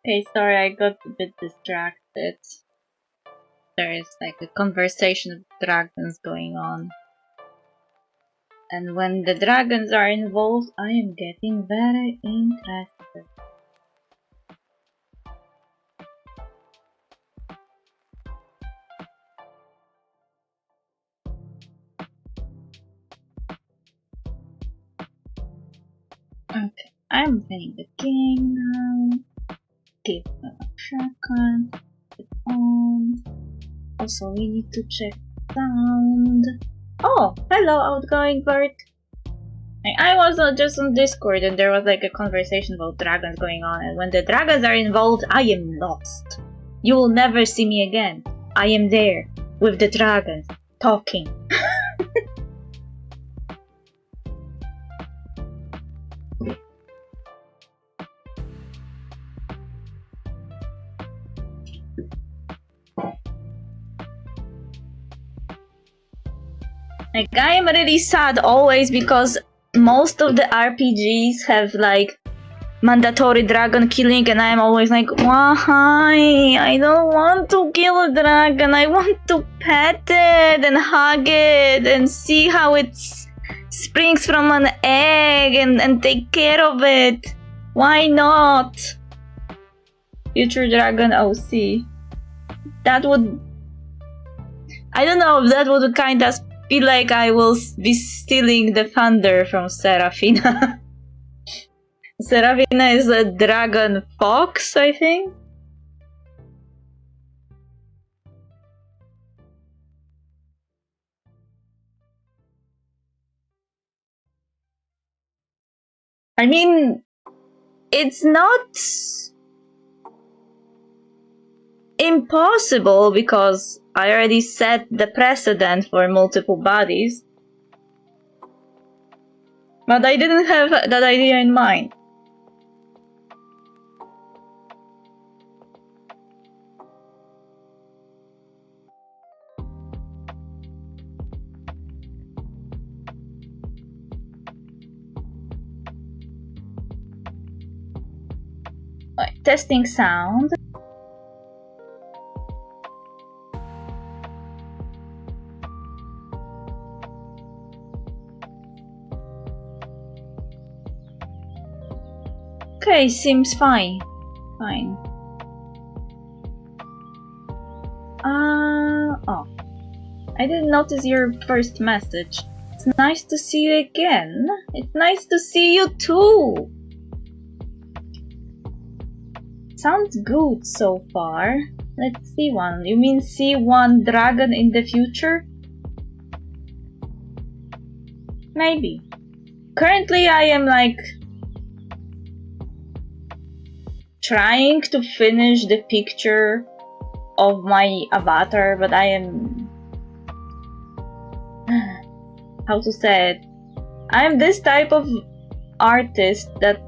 Okay, sorry, I got a bit distracted. There is like a conversation of dragons going on. And when the dragons are involved, I am getting very interested. Okay, I'm playing the king now. Give them a shotgun. Put it on. Also, we need to check sound. Oh, hello, outgoing bird. I was just on Discord and there was like a conversation about dragons going on, and when the dragons are involved, I am lost. You will never see me again. I am there, with the dragons, talking. Like, I am really sad always because most of the RPGs have like mandatory dragon killing, and I'm always like, why? I don't want to kill a dragon. I want to pet it and hug it and see how it springs from an egg and take care of it. Why not? Future Dragon OC. That would... I don't know, that would kinda feel like I will be stealing the thunder from Serafina. Serafina is a dragon fox, I think? I mean, it's not impossible because I already set the precedent for multiple bodies. But I didn't have that idea in mind. Right, testing sound. Okay, seems fine. Fine. Oh. I didn't notice your first message. It's nice to see you again. It's nice to see you too. Sounds good so far. Let's see one. You mean see one dragon in the future? Maybe. Currently I am like trying to finish the picture of my avatar, but I am... how to say it? I am this type of artist that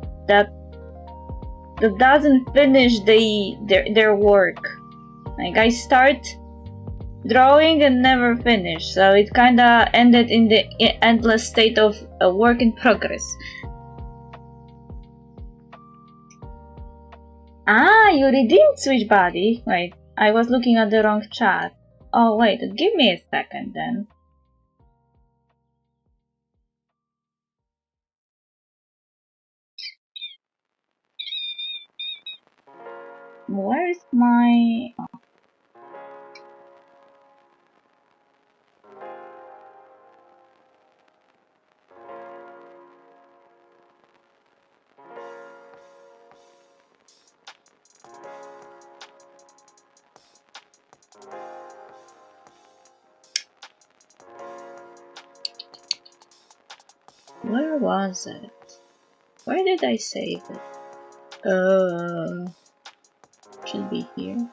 doesn't finish their work. Like, I start drawing and never finish, so it kinda ended in the endless state of a work in progress. Ah, you redeemed Switch Body. Wait, I was looking at the wrong chat. Oh wait, give me a second then. Where is my... oh. Where was it? Where did I save it? Should be here.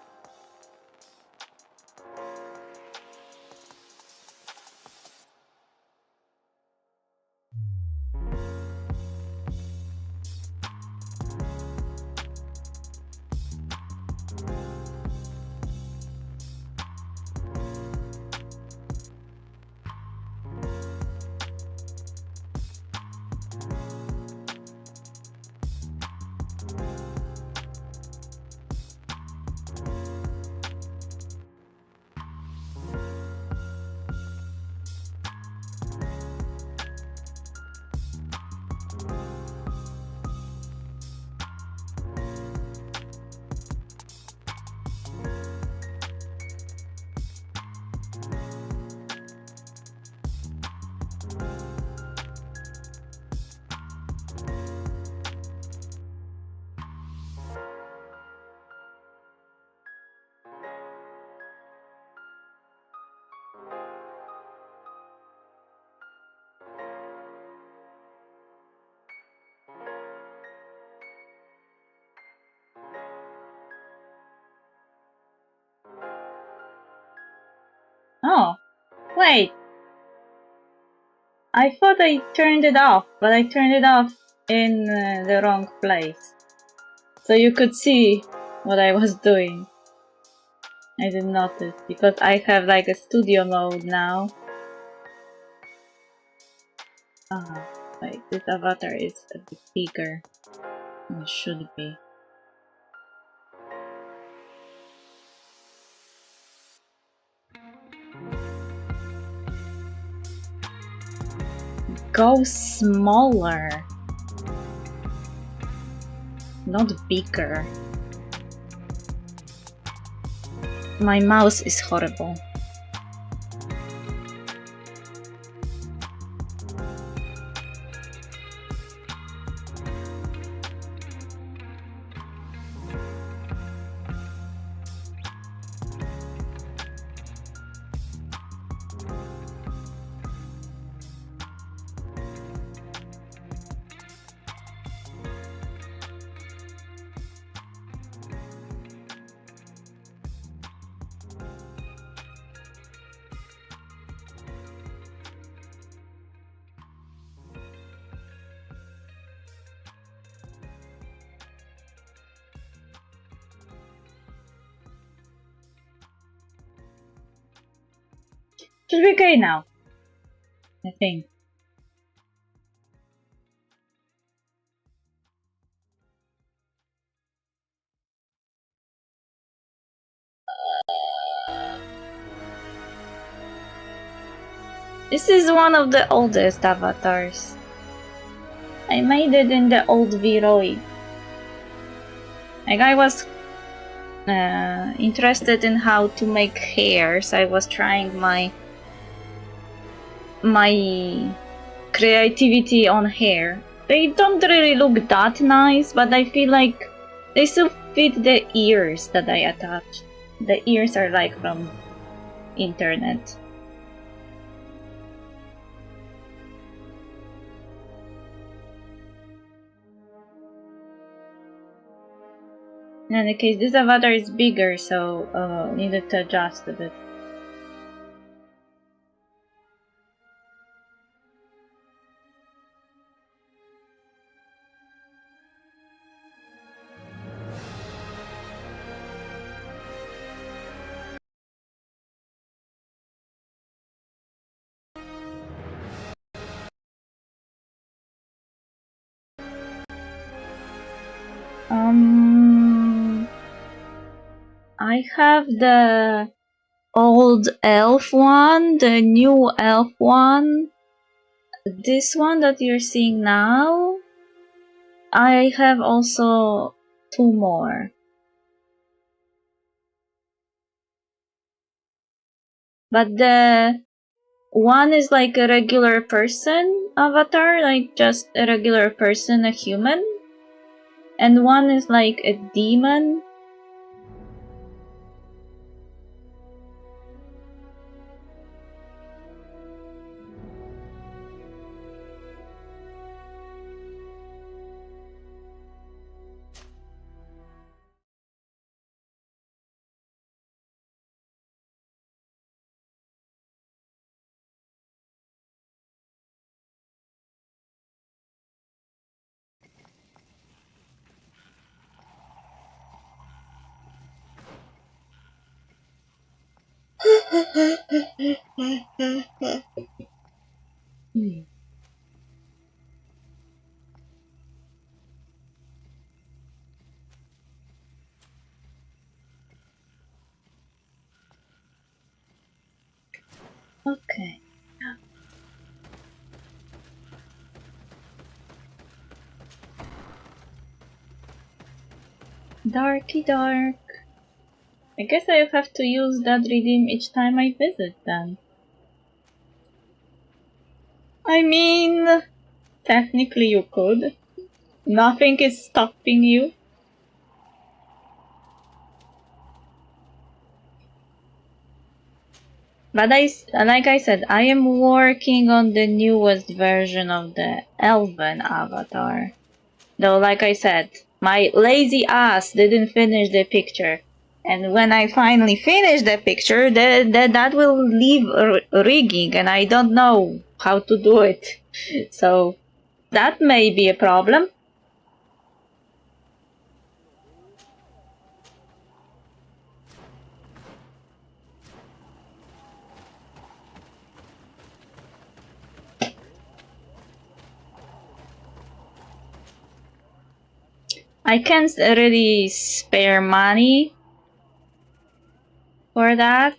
Oh, wait. I thought I turned it off, but I turned it off in the wrong place. So you could see what I was doing. I didn't notice, because I have like a studio mode now. Like this avatar is a bit bigger than it should be. Go smaller, not bigger. My mouse is horrible. Should be okay now, I think. This is one of the oldest avatars. I made it in the old Vroid. Like I was interested in how to make hairs. I was trying my creativity on hair. They don't really look that nice, but I feel like they still fit the ears that I attached. The ears are like from internet. In any case, this avatar is bigger, so needed to adjust a bit. I have the old elf one, the new elf one, this one that you're seeing now. I have also 2 more. But the one is like a regular person avatar, like just a regular person, a human. And one is like a demon. Okay. Darky dark. I guess I have to use that redeem each time I visit then. I mean, technically you could. Nothing is stopping you. But like I said, I am working on the newest version of the Elven avatar. Though, like I said, my lazy ass didn't finish the picture. And when I finally finish the picture, that will leave rigging, and I don't know how to do it. So, that may be a problem. I can't really spare money for that.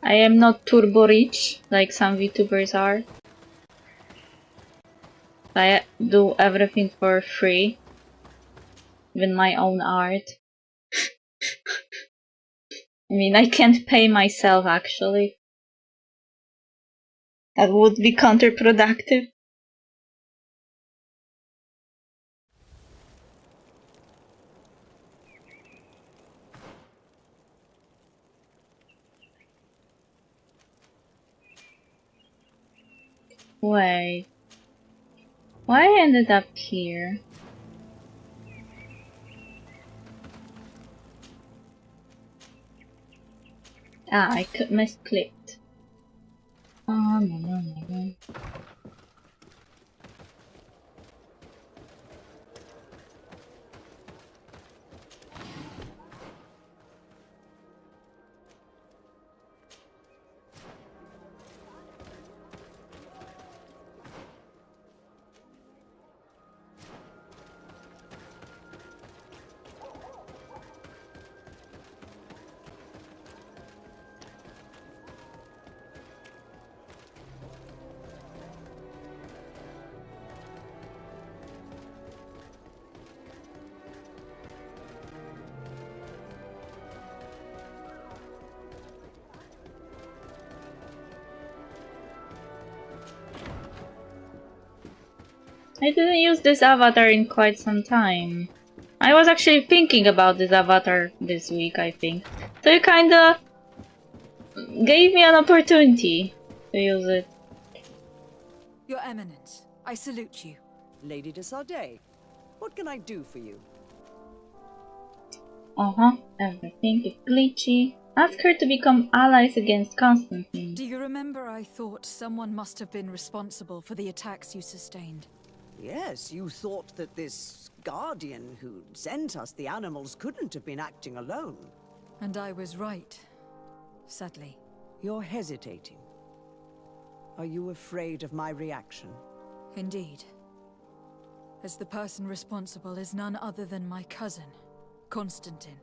I am not turbo rich like some VTubers are. I do everything for free, even my own art. I mean, I can't pay myself actually. That would be counterproductive. Wait. Why I ended up here? Ah, I misclicked. Oh, no. I didn't use this avatar in quite some time. I was actually thinking about this avatar this week, I think. So it kinda gave me an opportunity to use it. Your Eminence, I salute you. Lady de Sardet, what can I do for you? Everything is glitchy. Ask her to become allies against Constantine. Do you remember I thought someone must have been responsible for the attacks you sustained? Yes, you thought that this guardian who sent us the animals couldn't have been acting alone. And I was right, sadly. You're hesitating. Are you afraid of my reaction? Indeed. As the person responsible is none other than my cousin, Constantine.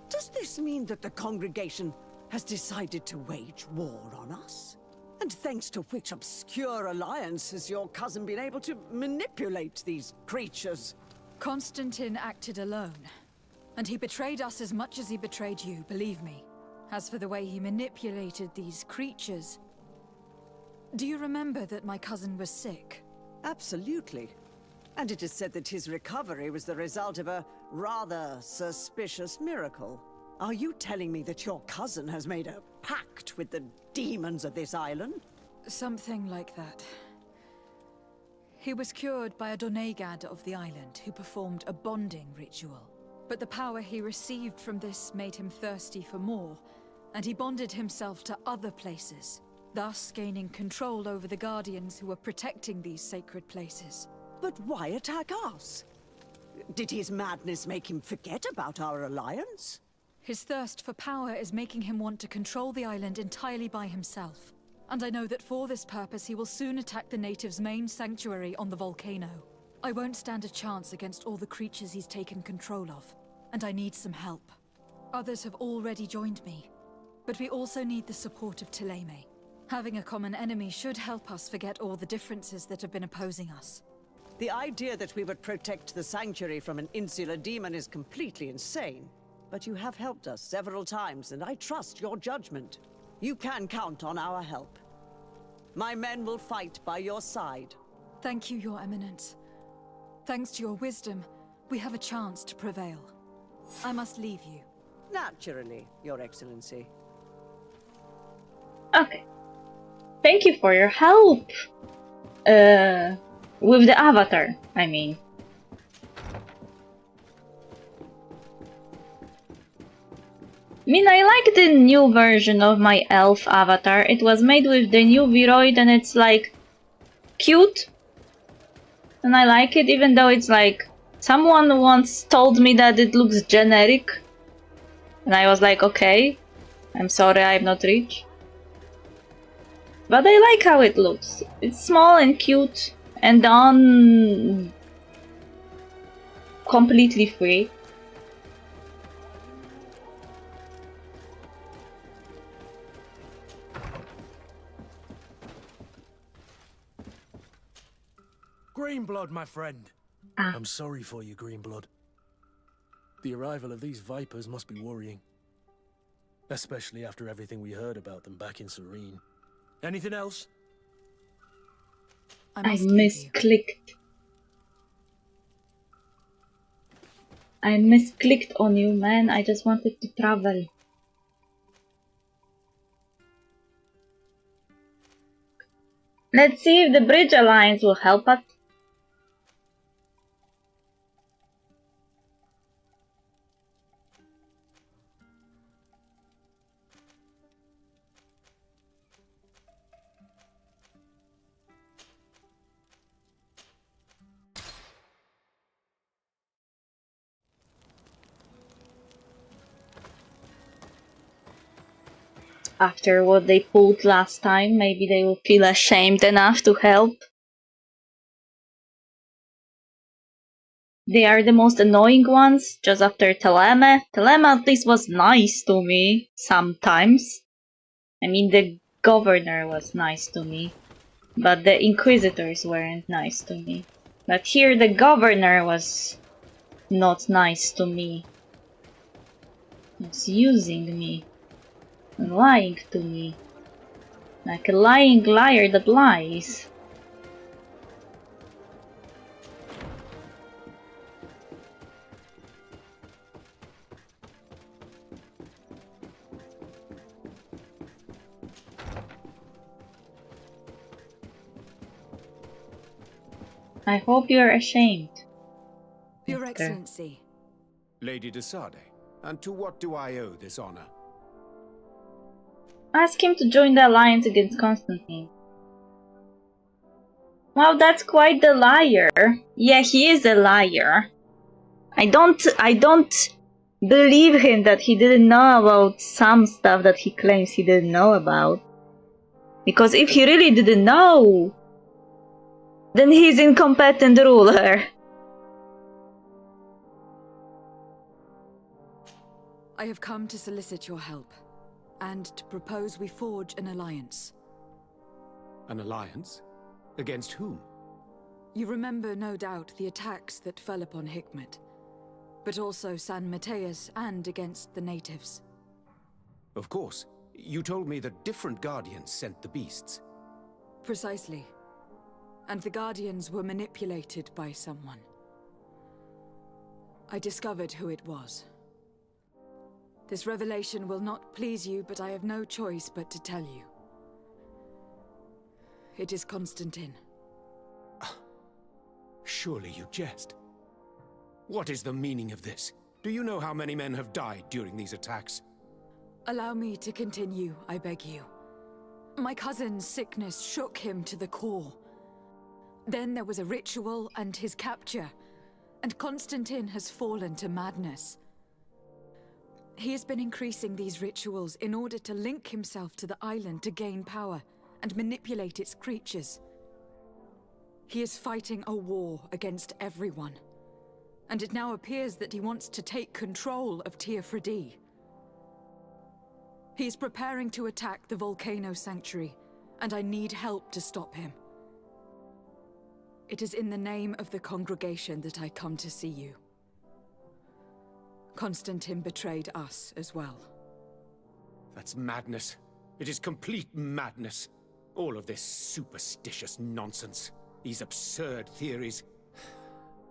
Does this mean that the congregation has decided to wage war on us? And thanks to which obscure alliance has your cousin been able to manipulate these creatures? Constantine acted alone. And he betrayed us as much as he betrayed you, believe me. As for the way he manipulated these creatures... Do you remember that my cousin was sick? Absolutely. And it is said that his recovery was the result of a rather suspicious miracle. Are you telling me that your cousin has made a pact with the demons of this island? Something like that. He was cured by a Donegad of the island who performed a bonding ritual. But the power he received from this made him thirsty for more, and he bonded himself to other places, thus gaining control over the Guardians who were protecting these sacred places. But why attack us? Did his madness make him forget about our alliance? His thirst for power is making him want to control the island entirely by himself. And I know that for this purpose he will soon attack the natives' main sanctuary on the volcano. I won't stand a chance against all the creatures he's taken control of, and I need some help. Others have already joined me, but we also need the support of Thélème. Having a common enemy should help us forget all the differences that have been opposing us. The idea that we would protect the sanctuary from an insular demon is completely insane. But you have helped us several times, and I trust your judgment. You can count on our help. My men will fight by your side. Thank you, Your Eminence. Thanks to your wisdom, we have a chance to prevail. I must leave you. Naturally, Your Excellency. Okay. Thank you for your help. With the avatar, I mean. I mean, I like the new version of my elf avatar. It was made with the new Viroid and it's like cute. And I like it, even though it's like someone once told me that it looks generic. And I was like, okay, I'm sorry I'm not rich. But I like how it looks. It's small and cute and done completely free. Greenblood, my friend. Ah. I'm sorry for you, Greenblood. The arrival of these vipers must be worrying. Especially after everything we heard about them back in Serene. Anything else? I misclicked. I misclicked on you, man. I just wanted to travel. Let's see if the Bridge Alliance will help us. After what they pulled last time, maybe they will feel ashamed enough to help. They are the most annoying ones, just after Teleme. Teleme at least was nice to me, sometimes. I mean, the governor was nice to me, but the inquisitors weren't nice to me. But here the governor was not nice to me. He was using me, and lying to me. Like a lying liar that lies. I hope you are ashamed. Your Mister. Excellency. Lady de Sade, and to what do I owe this honor? Ask him to join the alliance against Constantine. Wow, that's quite the liar. Yeah, he is a liar. I don't believe him that he didn't know about some stuff that he claims he didn't know about. Because if he really didn't know, then he's incompetent ruler. I have come to solicit your help, and to propose we forge an alliance. An alliance? Against whom? You remember, no doubt, the attacks that fell upon Hikmet, but also San Mateus and against the natives. Of course. You told me that different guardians sent the beasts. Precisely. And the guardians were manipulated by someone. I discovered who it was. This revelation will not please you, but I have no choice but to tell you. It is Constantine. Surely you jest. What is the meaning of this? Do you know how many men have died during these attacks? Allow me to continue, I beg you. My cousin's sickness shook him to the core. Then there was a ritual and his capture, and Constantine has fallen to madness. He has been increasing these rituals in order to link himself to the island to gain power and manipulate its creatures. He is fighting a war against everyone, and it now appears that he wants to take control of Teofridi. He is preparing to attack the Volcano Sanctuary, and I need help to stop him. It is in the name of the congregation that I come to see you. Constantine betrayed us as well. That's madness. It is complete madness. All of this superstitious nonsense. These absurd theories.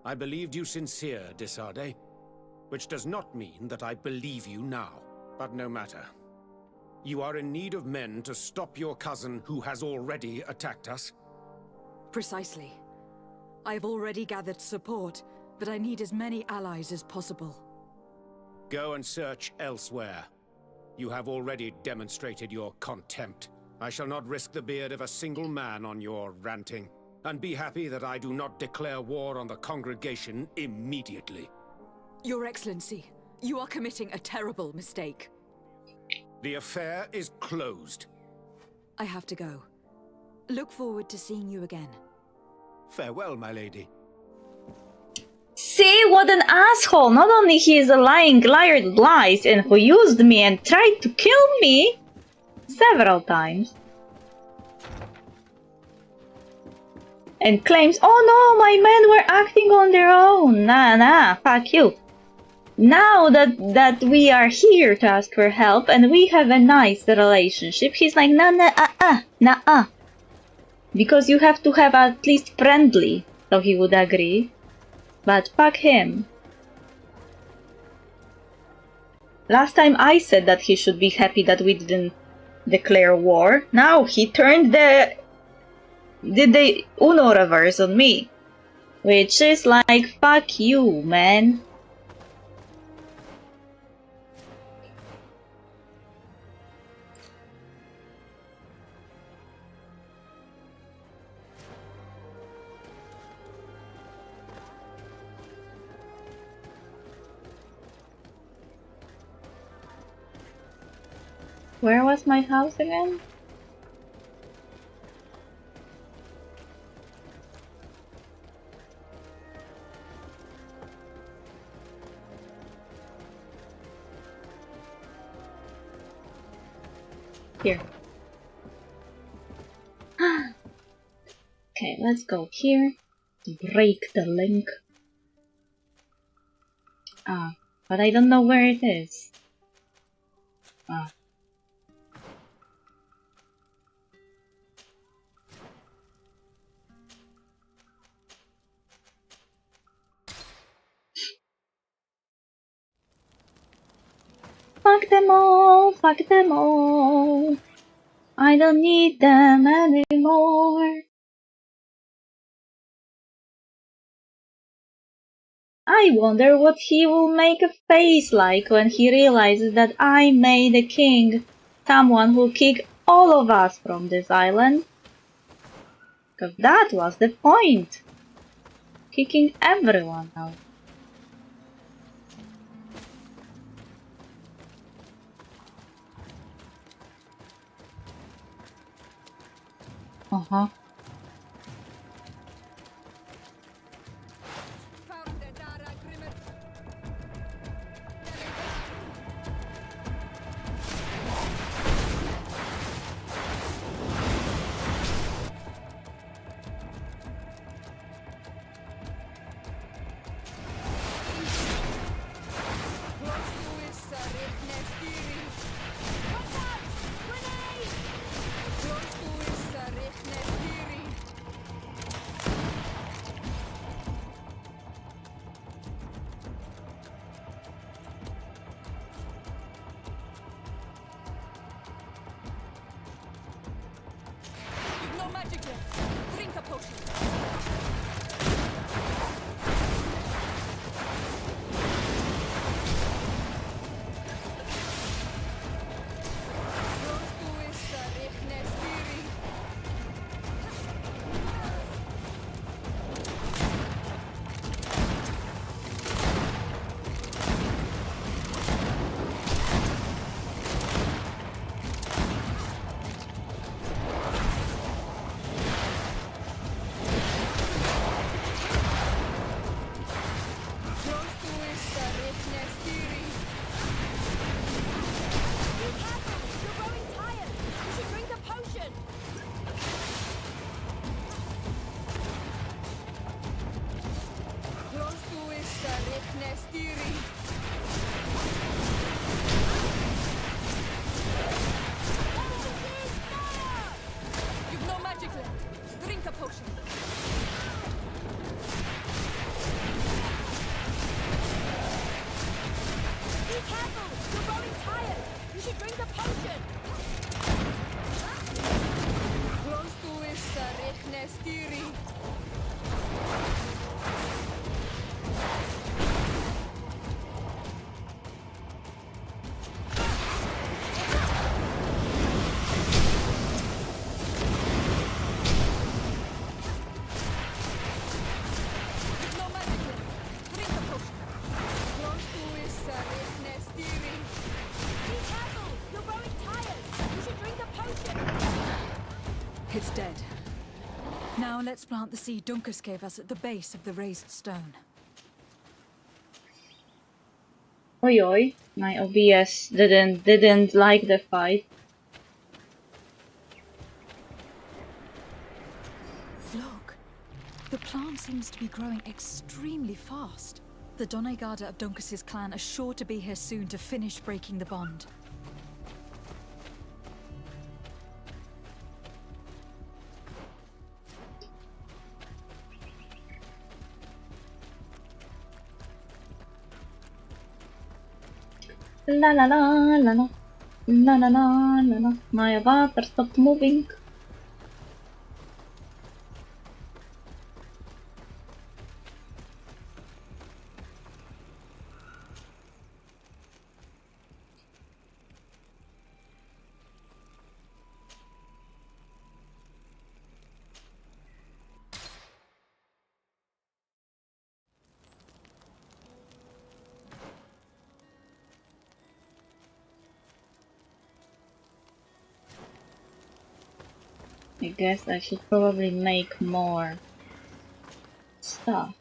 I believed you sincere, de Sade. Which does not mean that I believe you now. But no matter. You are in need of men to stop your cousin who has already attacked us? Precisely. I have already gathered support, but I need as many allies as possible. Go and search elsewhere. You have already demonstrated your contempt. I shall not risk the beard of a single man on your ranting. And be happy that I do not declare war on the congregation immediately. Your Excellency, You are committing a terrible mistake. The affair is closed. I have to go. Look forward to seeing you again. Farewell, my lady. See, what an asshole! Not only he is a lying liar that lies and who used me and tried to kill me several times. And claims, oh no, my men were acting on their own. Nah, fuck you. Now that we are here to ask for help and we have a nice relationship, he's like, nah. Because you have to have at least friendly, so he would agree. But fuck him. Last time I said that he should be happy that we didn't declare war. Now he turned the Uno reverse on me. Which is like, fuck you, man. Where was my house again? Here. Okay, let's go here to break the link. But I don't know where it is. Fuck them all, fuck them all. I don't need them anymore. I wonder what he will make a face like when he realizes that I made a king, someone who'll kick all of us from this island. Because that was the point. Kicking everyone out. Uh-huh. Drink a potion. You've no magic left. Drink a potion. Be careful! You're growing tired! You should drink a potion! Close to issa Rechnestiri. No magic left. Drink a potion. Close to issa It's dead. Now let's plant the seed Dunkus gave us at the base of the raised stone. Oi oi, my OBS didn't like the fight. Look, the plant seems to be growing extremely fast. The Donegada of Dunkus's clan are sure to be here soon to finish breaking the bond. La la la la la la la la la la. My avatar stopped moving. I guess I should probably make more stuff.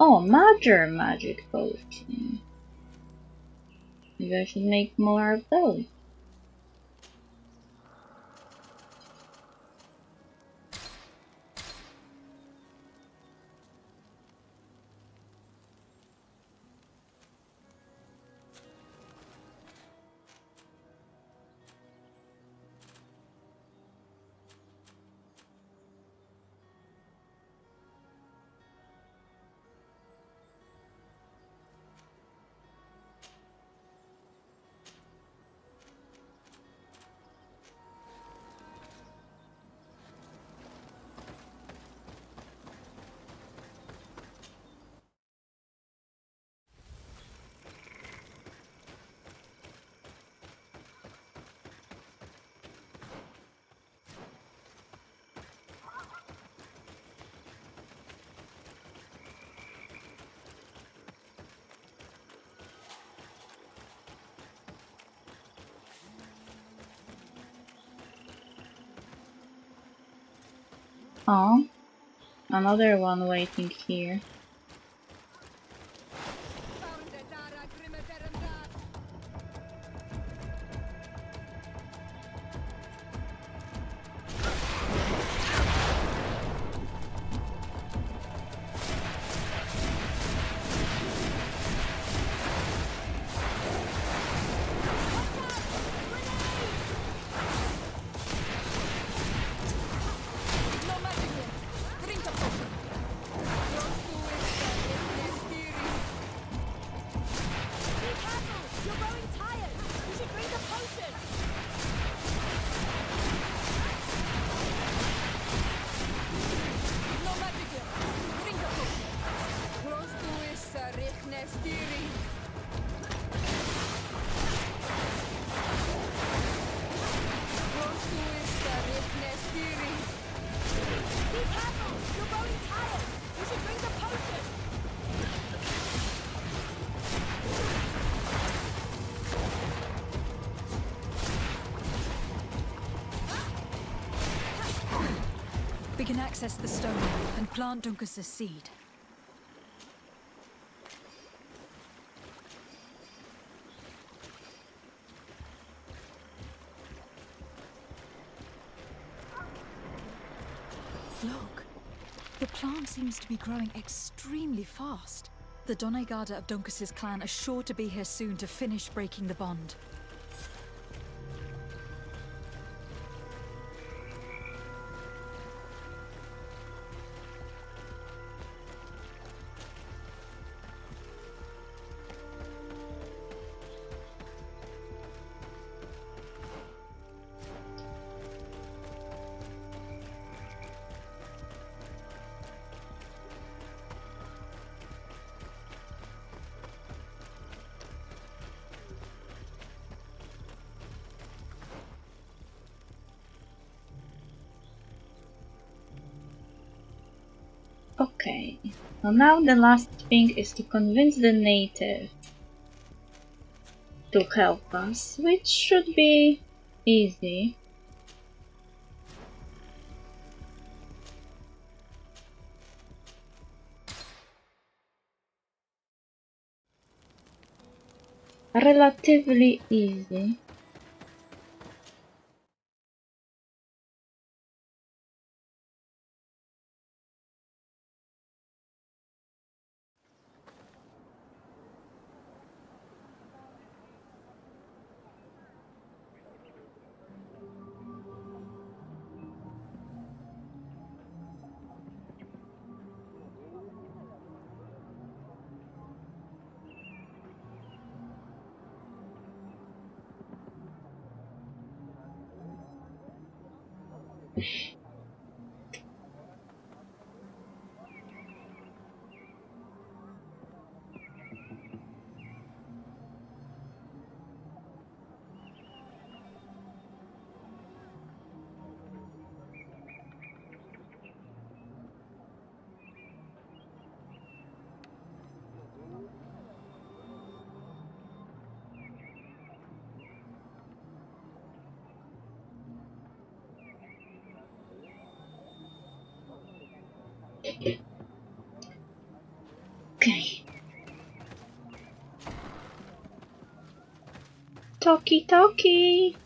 Oh, major magic potion. Maybe I should make more of those. Oh, another one waiting here. We can access the stone and plant Dunkus's seed. Look, the plant seems to be growing extremely fast. The Donegada of Dunkus's clan are sure to be here soon to finish breaking the bond. Okay, so now the last thing is to convince the natives to help us, which should be easy. Relatively easy. Okay. Talkie talkie.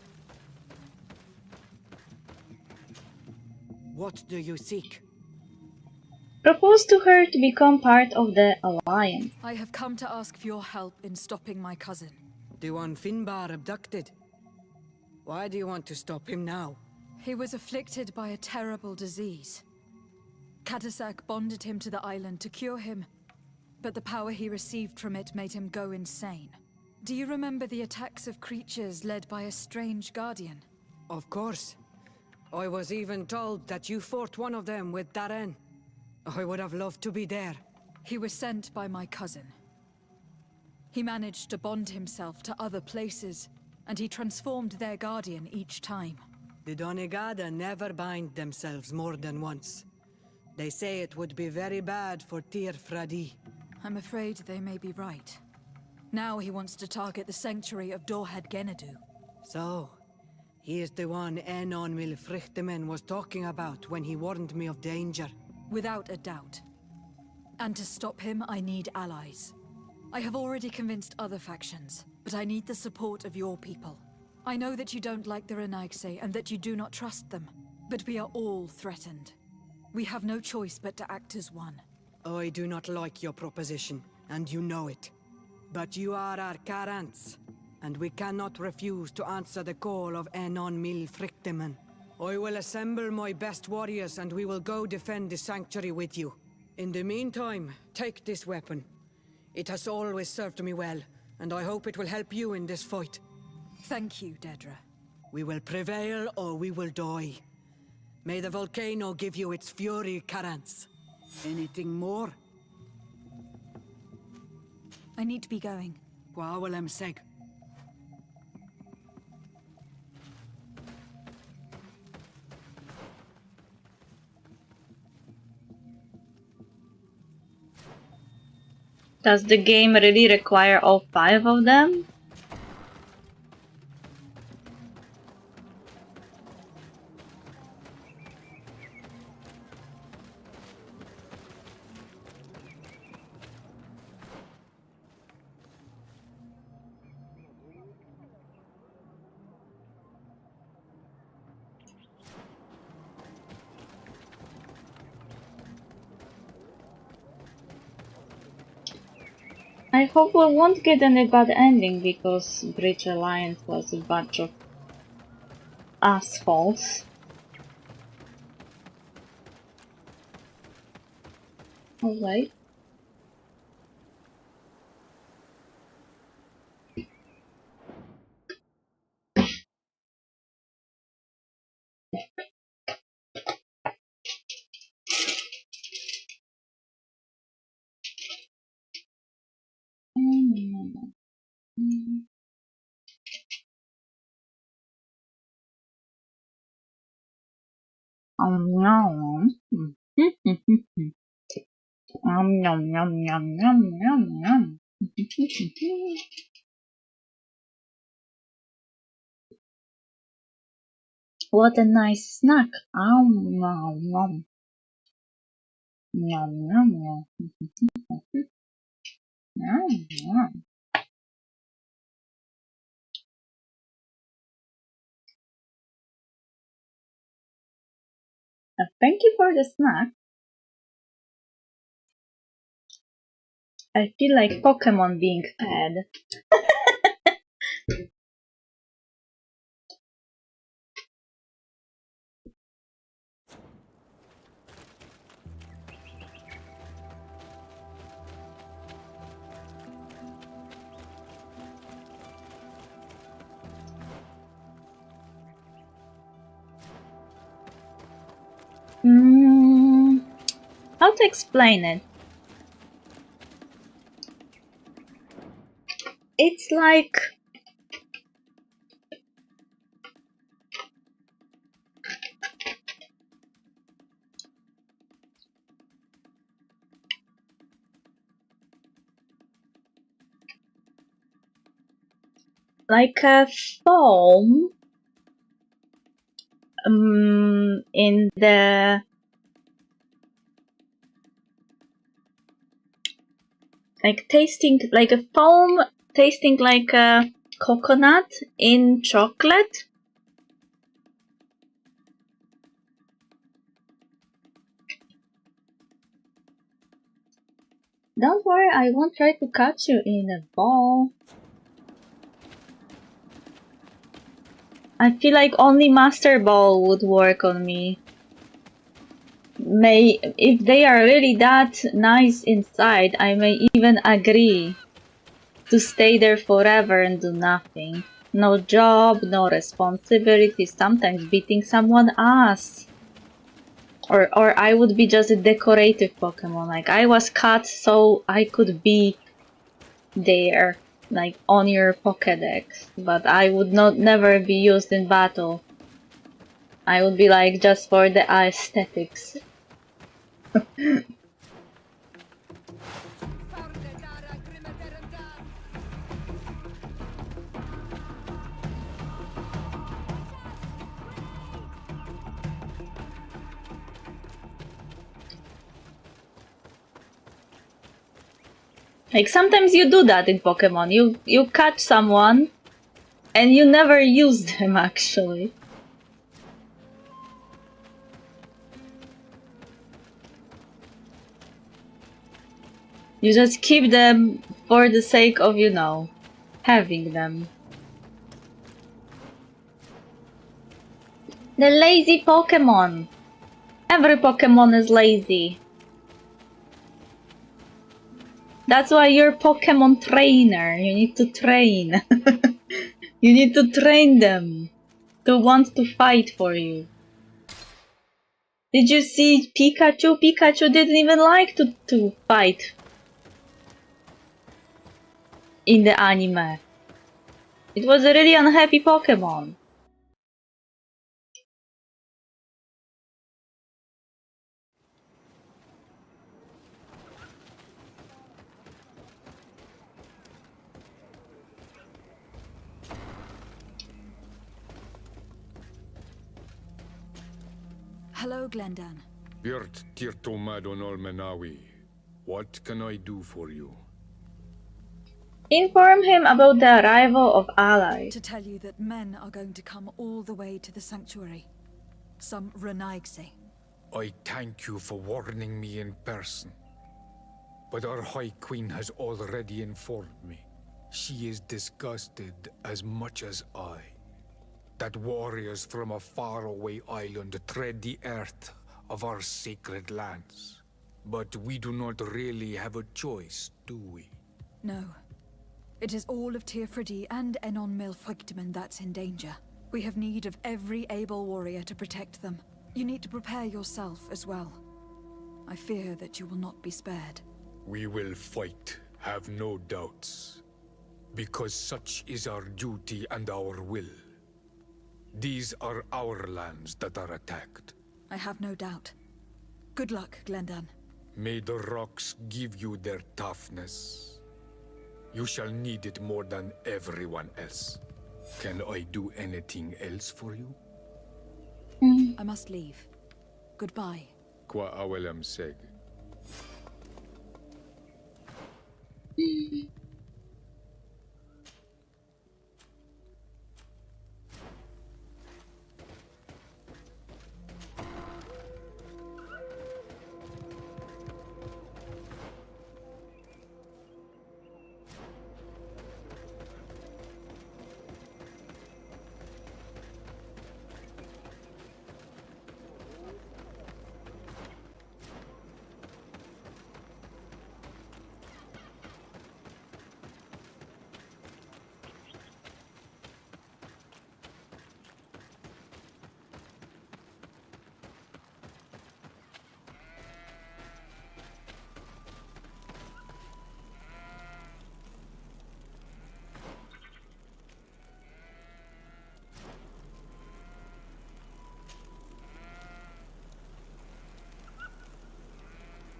What do you seek? Propose to her to become part of the alliance. I have come to ask for your help in stopping my cousin. The one Finbar abducted. Why do you want to stop him now? He was afflicted by a terrible disease. Katasak bonded him to the island to cure him, but the power he received from it made him go insane. Do you remember the attacks of creatures led by a strange guardian? Of course. I was even told that you fought one of them with Darren. I would have loved to be there. He was sent by my cousin. He managed to bond himself to other places, and he transformed their guardian each time. The Donegada never bind themselves more than once. They say it would be very bad for Tir Fradi. I'm afraid they may be right. Now he wants to target the sanctuary of Dorhead Genadu. So, he is the one Enon Milfrichtemen was talking about when he warned me of danger. Without a doubt. And to stop him, I need allies. I have already convinced other factions, but I need the support of your people. I know that you don't like the Renaigse and that you do not trust them, but we are all threatened. We have no choice but to act as one. I do not like your proposition, and you know it. But you are our Karants, and we cannot refuse to answer the call of Enon Milfrichtemen. I will assemble my best warriors and we will go defend the sanctuary with you. In the meantime, take this weapon. It has always served me well, and I hope it will help you in this fight. Thank you, Dedra. We will prevail or we will die. May the volcano give you its fury, Karants. Anything more? I need to be going. Gwawalem seg. Does the game really require all 5 of them? I hope we won't get any bad ending because Bridge Alliance was a bunch of assholes. Alright. Oh no. Yum, yum, yum, yum, yum, yum. What a nice snack. Yum, yum, yum, yum, yum. Yum, yum. Thank you for the snack. I feel like Pokemon being fed. How to explain it? It's like a foam in the tasting like a foam tasting like a coconut in chocolate. Don't worry, I won't try to catch you in a ball. I feel like only Master Ball would work on me. If they are really that nice inside, I may even agree to stay there forever and do nothing. No job, no responsibility, sometimes beating someone's ass. Or I would be just a decorative Pokemon. Like, I was caught so I could be there, like, on your Pokédex. But I would never be used in battle. I would be like, just for the aesthetics. Like, sometimes you do that in Pokemon. You catch someone and you never use them, actually. You just keep them for the sake of, you know, having them. The lazy Pokemon! Every Pokemon is lazy. That's why you're Pokemon trainer. You need to train. You need to train them to want to fight for you. Did you see Pikachu? Pikachu didn't even like to fight in the anime. It was a really unhappy Pokemon. Hello, Glendan. Birt Tirtomadon Olmenawi. What can I do for you? Inform him about the arrival of allies. To tell you that men are going to come all the way to the sanctuary. Some Renaigse. I thank you for warning me in person. But our High Queen has already informed me. She is disgusted as much as I. That warriors from a faraway island tread the earth of our sacred lands. But we do not really have a choice, do we? No. It is all of Tirfridi and Enon Milfrictiman that's in danger. We have need of every able warrior to protect them. You need to prepare yourself as well. I fear that you will not be spared. We will fight, have no doubts. Because such is our duty and our will. These are our lands that are attacked. I have no doubt. Good luck, Glendan. May the rocks give you their toughness. You shall need it more than everyone else. Can I do anything else for you? I must leave. Goodbye. Qua awelam seg.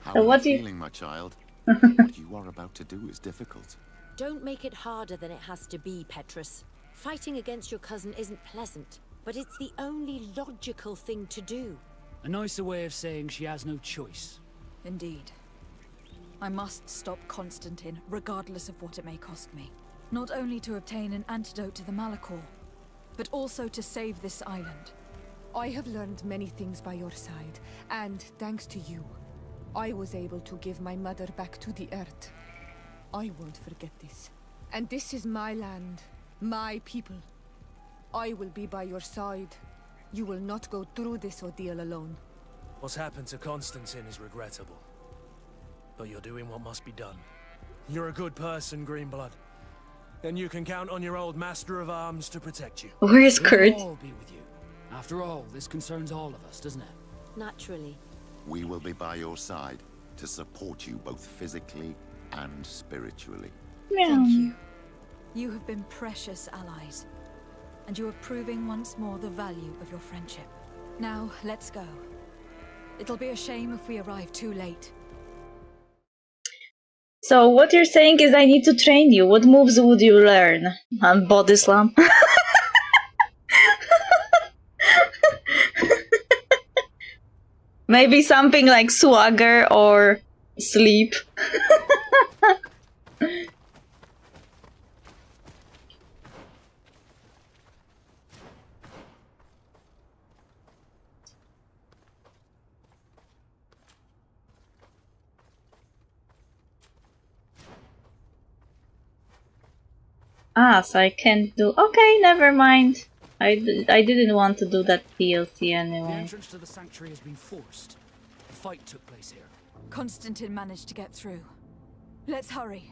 How So are what do you you- feeling, my child? What you are about to do is difficult. Don't make it harder than it has to be, Petrus. Fighting against your cousin isn't pleasant, but it's the only logical thing to do. A nicer way of saying she has no choice. Indeed. I must stop Constantine, regardless of what it may cost me. Not only to obtain an antidote to the Malachor, but also to save this island. I have learned many things by your side, and thanks to you, I was able to give my mother back to the earth. I won't forget this. And this is my land, my people. I will be by your side. You will not go through this ordeal alone. What's happened to Constantine is regrettable. But you're doing what must be done. You're a good person, Greenblood. And you can count on your old master of arms to protect you. Where's Kurt? We'll all be with you. After all, this concerns all of us, doesn't it? Naturally. We will be by your side to support you both physically and spiritually. Thank you. You have been precious allies. And you are proving once more the value of your friendship. Now, let's go. It'll be a shame if we arrive too late. So what you're saying is I need to train you. What moves would you learn? Body slam. Maybe something like swagger or sleep. Ah, so I can't do... Okay, never mind. I didn't want to do that DLC The anyway. entrance to the sanctuary has been forced. A fight took place here. Constantine managed to get through. Let's hurry.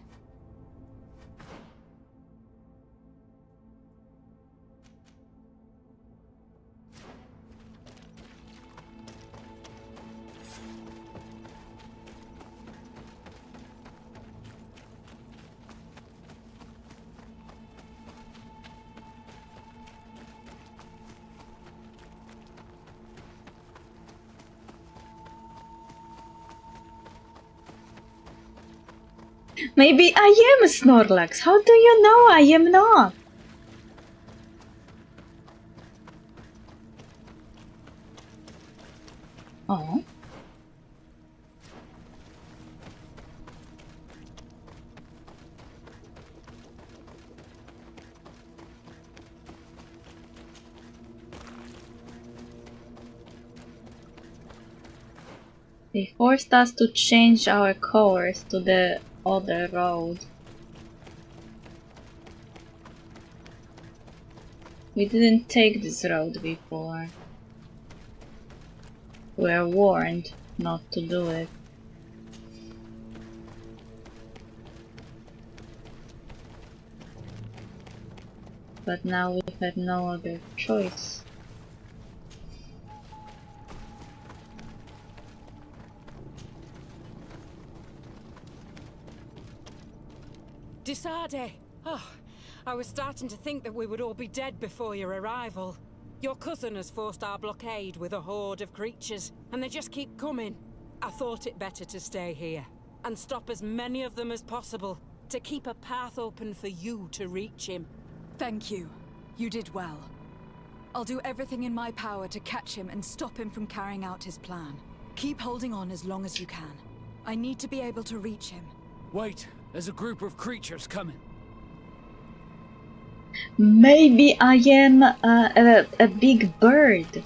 Maybe I am Snorlax. How do you know I am not? Oh. They forced us to change our course to the other road. We didn't take this road before. We were warned not to do it. But now we have no other choice. Disade! Oh, I was starting to think that we would all be dead before your arrival. Your cousin has forced our blockade with a horde of creatures, and they just keep coming. I thought it better to stay here and stop as many of them as possible to keep a path open for you to reach him. Thank you. You did well. I'll do everything in my power to catch him and stop him from carrying out his plan. Keep holding on as long as you can. I need to be able to reach him. Wait, there's a group of creatures coming. Maybe I am a big bird.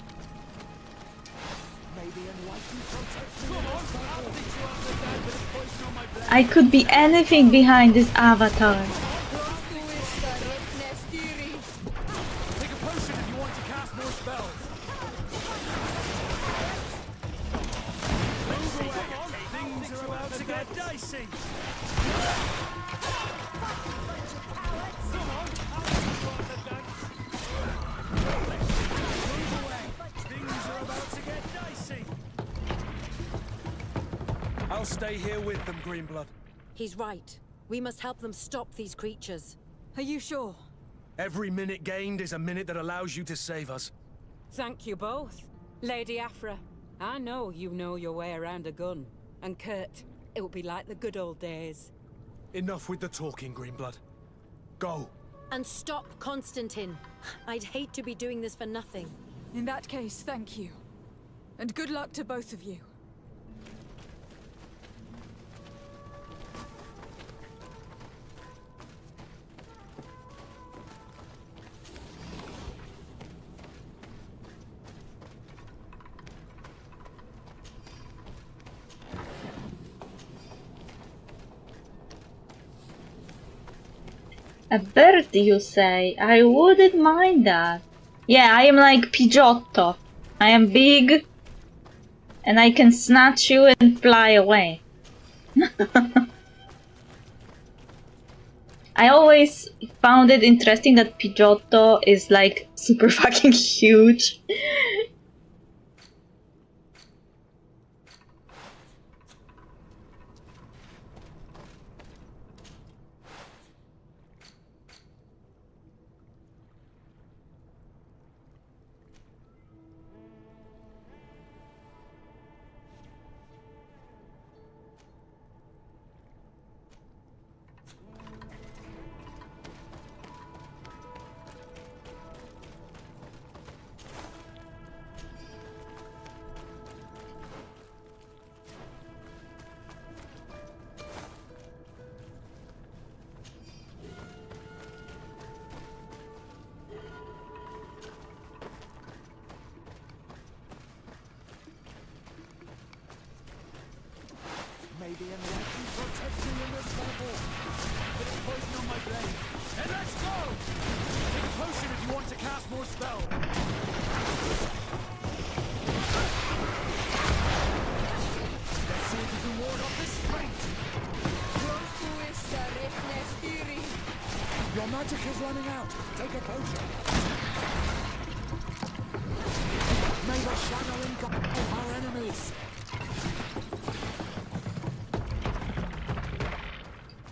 I could be anything behind this avatar. Take a potion if you want to cast more spells. Move away. Things are about to get dicey. I'll stay here with them, Greenblood. He's right. We must help them stop these creatures. Are you sure? Every minute gained is a minute that allows you to save us. Thank you both. Lady Afra, I know you know your way around a gun. And Kurt, it will be like the good old days. Enough with the talking, Greenblood. Go. And stop Constantine. I'd hate to be doing this for nothing. In that case, thank you. And good luck to both of you. A bird, you say? I wouldn't mind that. Yeah, I am like Pidgeotto. I am big, and I can snatch you and fly away. I always found it interesting that Pidgeotto is like super fucking huge. Maybe I'm likely protecting in this level. Bit of poison on my blade. And let's go! Take a potion if you want to cast more spells. Let's see if you can ward off this strength. Your magic is running out. Take a potion. May the shadowing guide our enemies.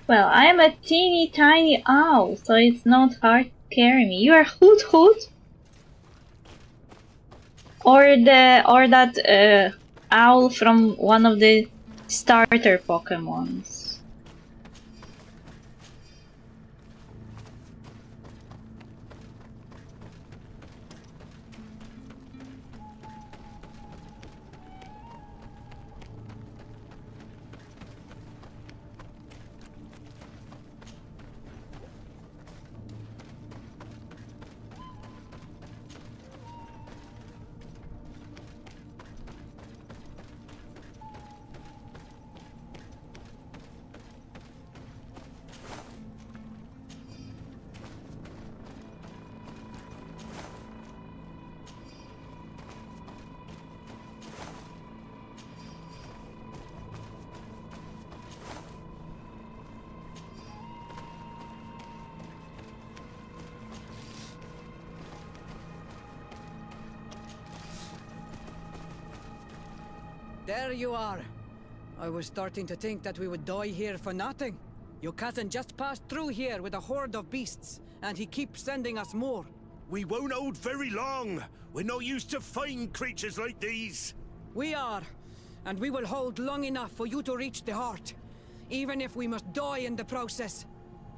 Well, I am a teeny tiny owl, so it's not hard to carry me. You are Hoot Hoot? Or that owl from one of the starter Pokemons. There you are. I was starting to think that we would die here for nothing. Your cousin just passed through here with a horde of beasts, and he keeps sending us more. We won't hold very long. We're not used to fighting creatures like these. We are. and we will hold long enough for you to reach the heart, even if we must die in the process.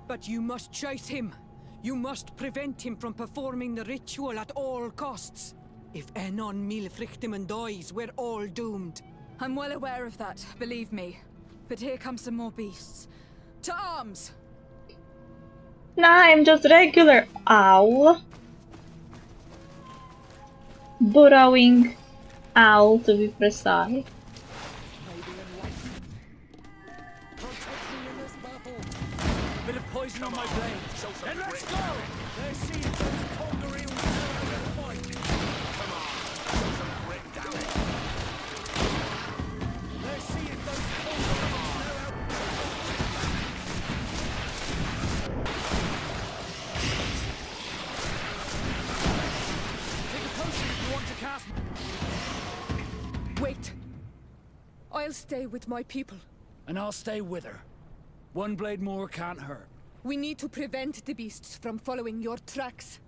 But you must chase him. You must prevent him from performing the ritual at all costs. If Enon Milfrichtiman dies, we're all doomed. I'm well aware of that, believe me. But here come some more beasts. To arms! Nah, I'm just regular owl. Burrowing owl, to be precise. Bit of poison on my blade. Then let's go! Let's see if those Kongareels know how to fight. Come on, show some grit, damn it. Let's see if those Kongareels know how. Take a potion if you want to cast. Wait. I'll stay with my people. And I'll stay with her. One blade more can't hurt. We need to prevent the beasts from following your tracks.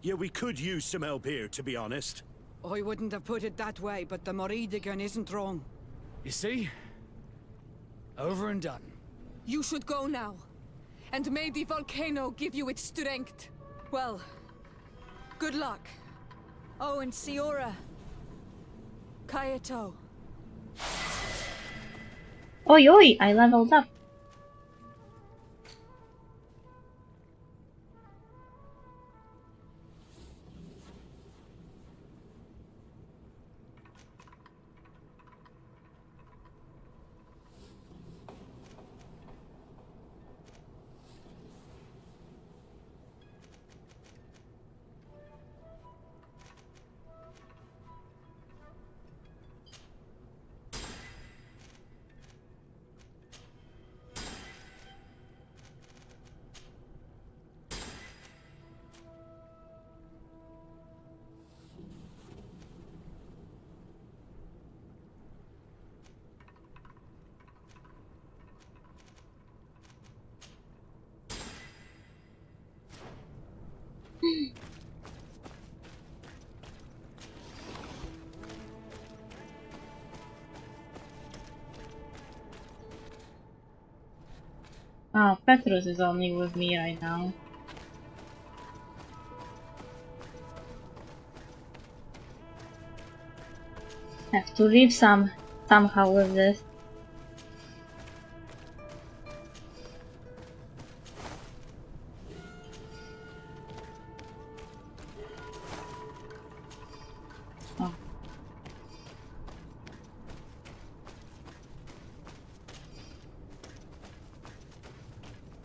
Yeah, we could use some help here, to be honest. I wouldn't have put it that way, but the Moridigan isn't wrong. You see? Over and done. You should go now. And may the volcano give you its strength. Well, good luck. Oh, and Siora. Kayato. Oi, oi, I leveled up. Ah, Petrus is only with me right now. Have to live somehow with this. Oh.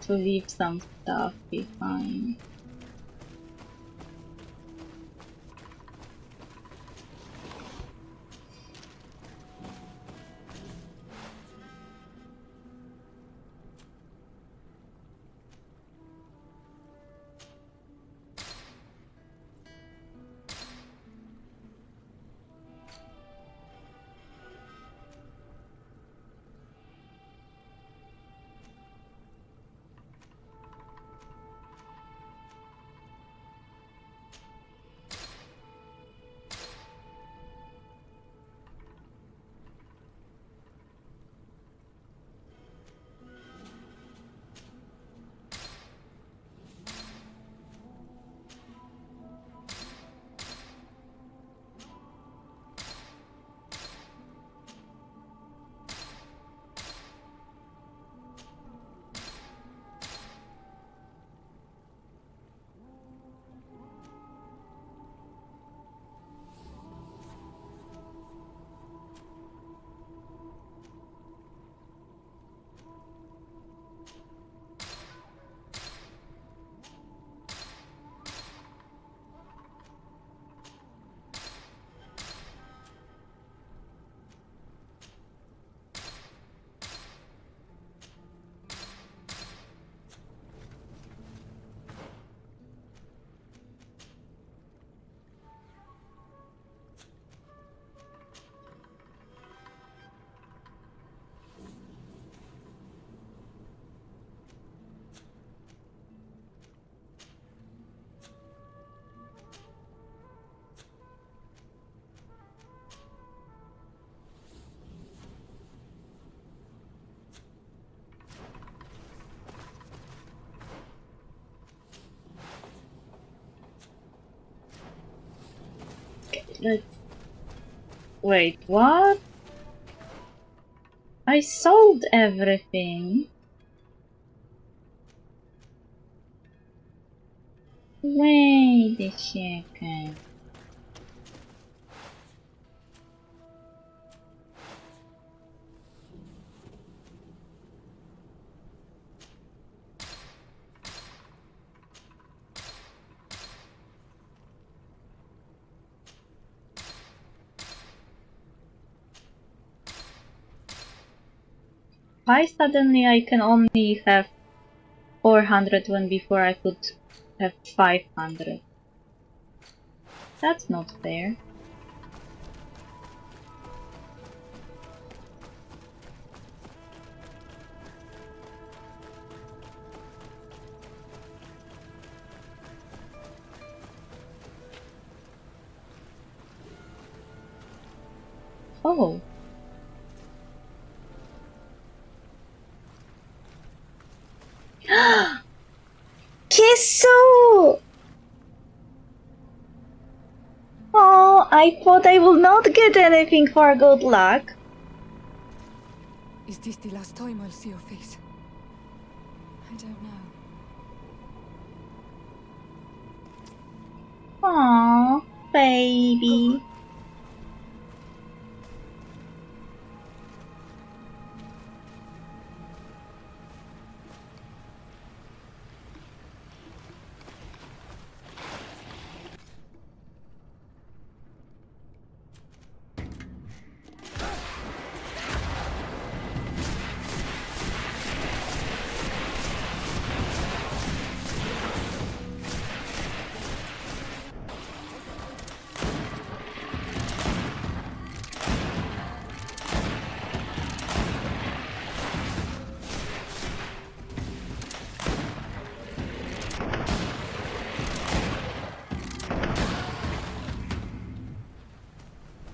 To leave some stuff behind. Let's... Wait, what? I sold everything. Wait a second. Why suddenly I can only have 400 when before I could have 500? That's not fair. Oh. Kisu! Oh, I thought I will not get anything for good luck. Is this the last time I'll see your face? I don't know. Aww, baby.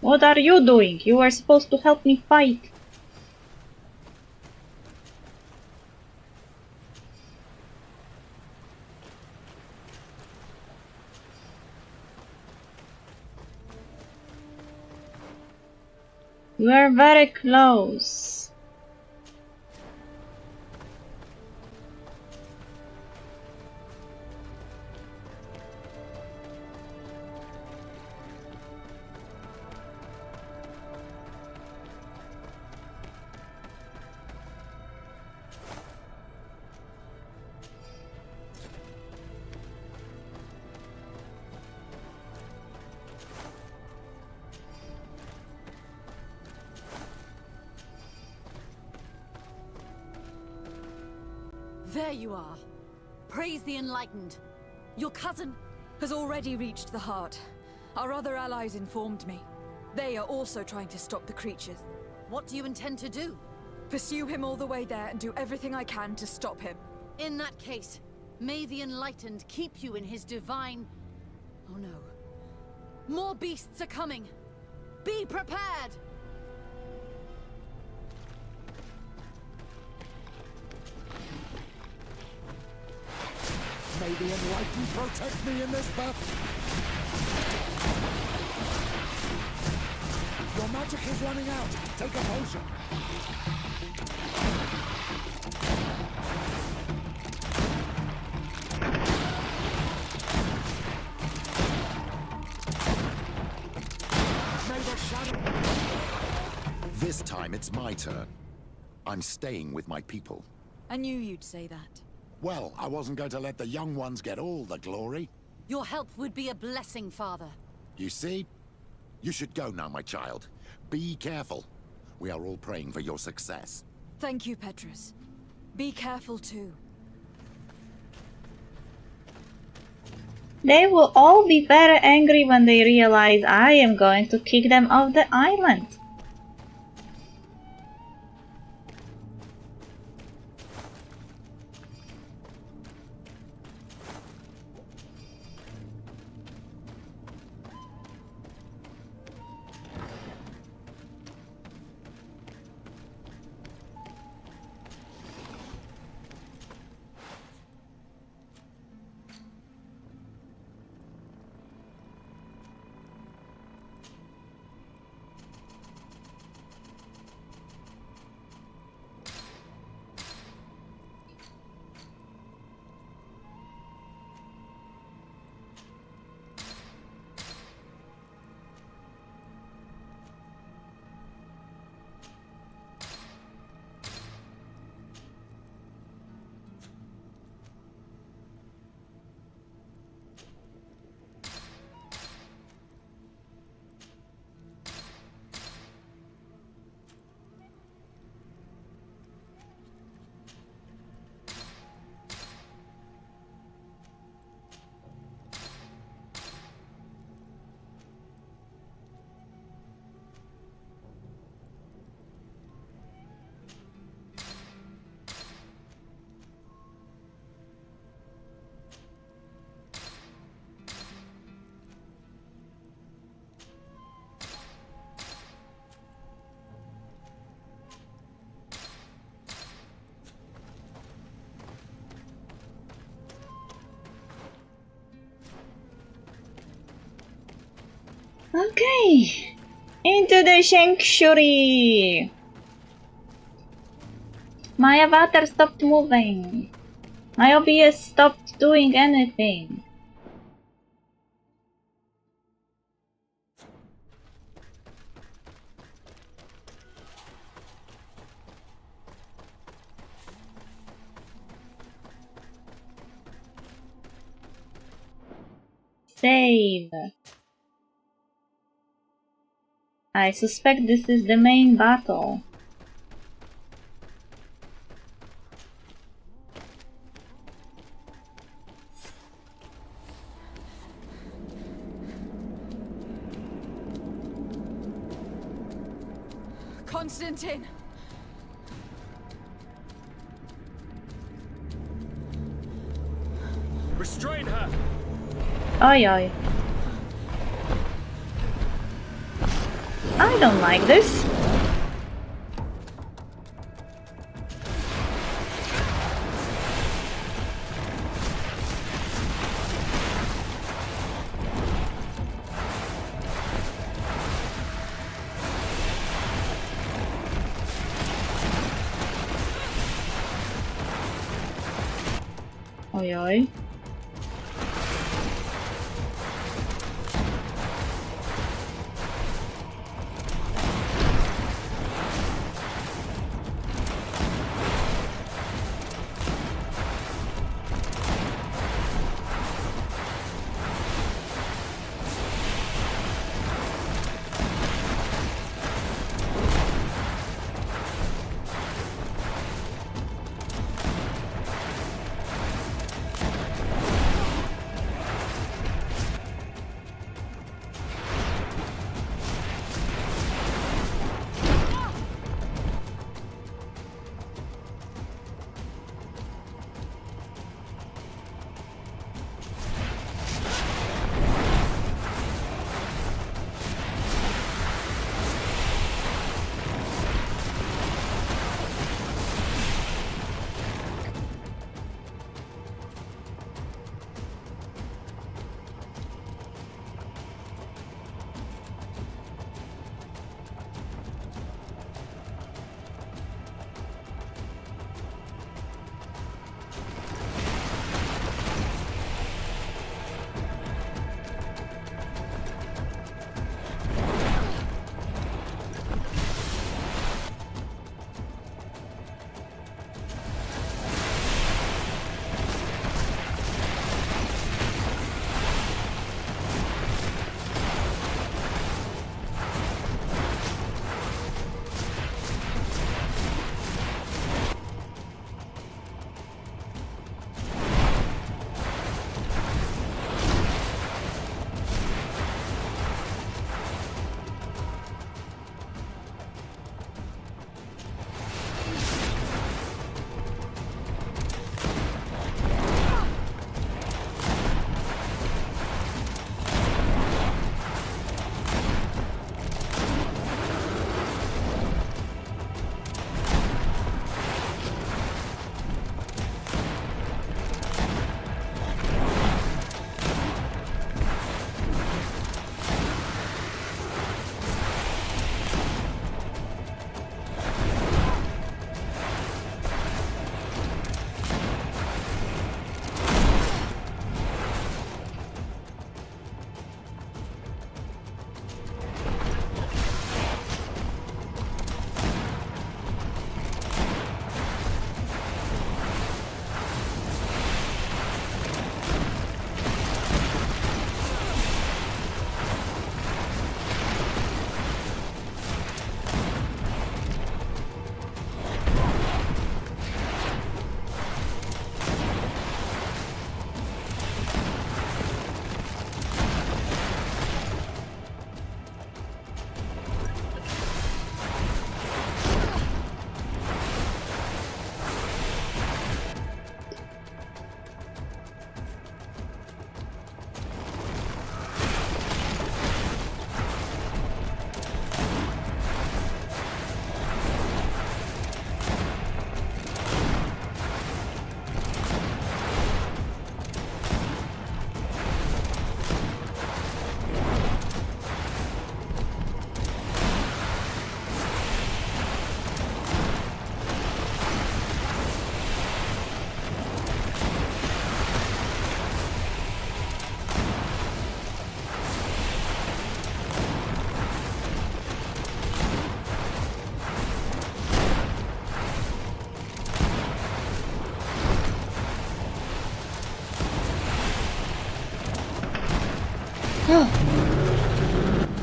What are you doing? You are supposed to help me fight. You are very close. There you are. Praise the Enlightened. Your cousin has already reached the heart. Our other allies informed me. They are also trying to stop the creatures. What do you intend to do? Pursue him all the way there and do everything I can to stop him. In that case, may the Enlightened keep you in his divine... Oh no. More beasts are coming. Be prepared! May the Enlightened protect me in this battle. Your magic is running out. Take a potion. May the shadow... This time it's my turn. I'm staying with my people. I knew you'd say that. Well, I wasn't going to let the young ones get all the glory. Your help would be a blessing, Father. You see? You should go now, my child. Be careful. We are all praying for your success. Thank you, Petrus. Be careful too. They will all be very angry when they realize I am going to kick them off the island. Okay, into the sanctuary. My avatar stopped moving. My OBS stopped doing anything. Save. I suspect this is the main battle. Constantine! Restrain her! Oi oi. I don't like this. Oi oi.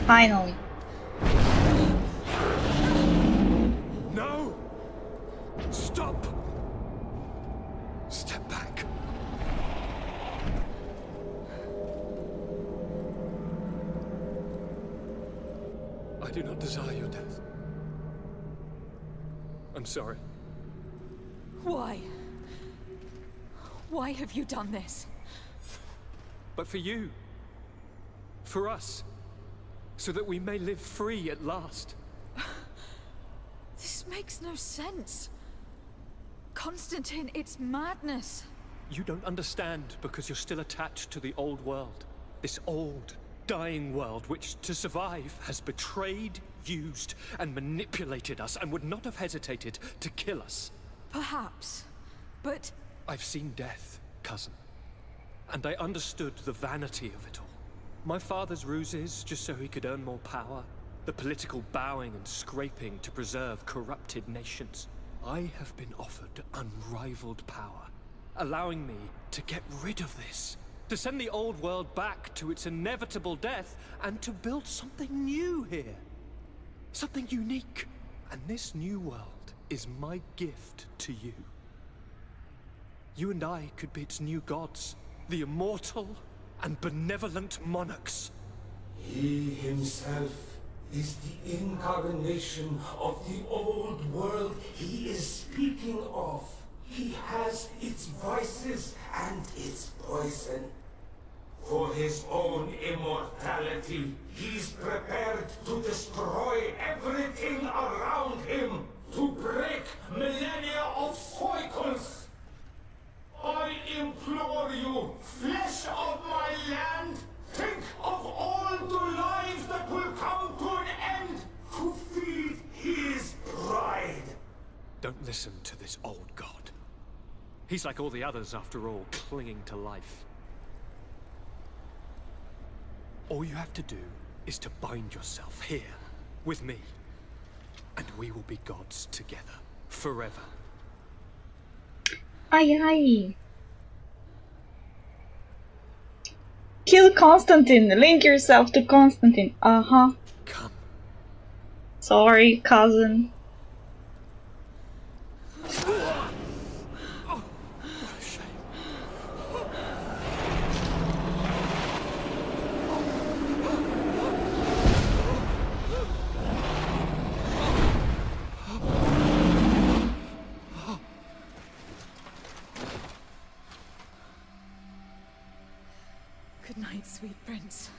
Finally. No! Stop! Step back. I do not desire your death. I'm sorry. Why? Why have you done this? But for you. For us. So that we may live free at last. This makes no sense. Constantine, it's madness. You don't understand because you're still attached to the old world. This old, dying world which, to survive, has betrayed, used, and manipulated us and would not have hesitated to kill us. Perhaps. But... I've seen death, cousin. And I understood the vanity of it all. My father's ruses just so he could earn more power. The political bowing and scraping to preserve corrupted nations. I have been offered unrivaled power, allowing me to get rid of this. To send the old world back to its inevitable death and to build something new here. Something unique. And this new world is my gift to you. You and I could be its new gods, the immortal and benevolent monarchs. He himself is the incarnation of the old world he is speaking of. He has its vices and its poison. For his own immortality, he's prepared to destroy everything around him, to break millennia of cycles. I implore you, flesh of my land, think of all the lives that will come to an end to feed his pride. Don't listen to this old god. He's like all the others, after all, clinging to life. All you have to do is to bind yourself here, with me. And we will be gods together, forever. Ay, ay. Kill Constantine. Link yourself to Constantine. Uh-huh. Come. Sorry, cousin. Good night, sweet prince.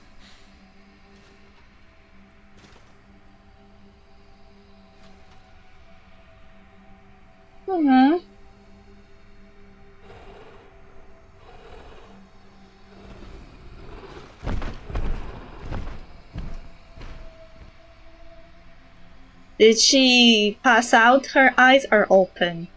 Mm-hmm. Did she pass out? Her eyes are open.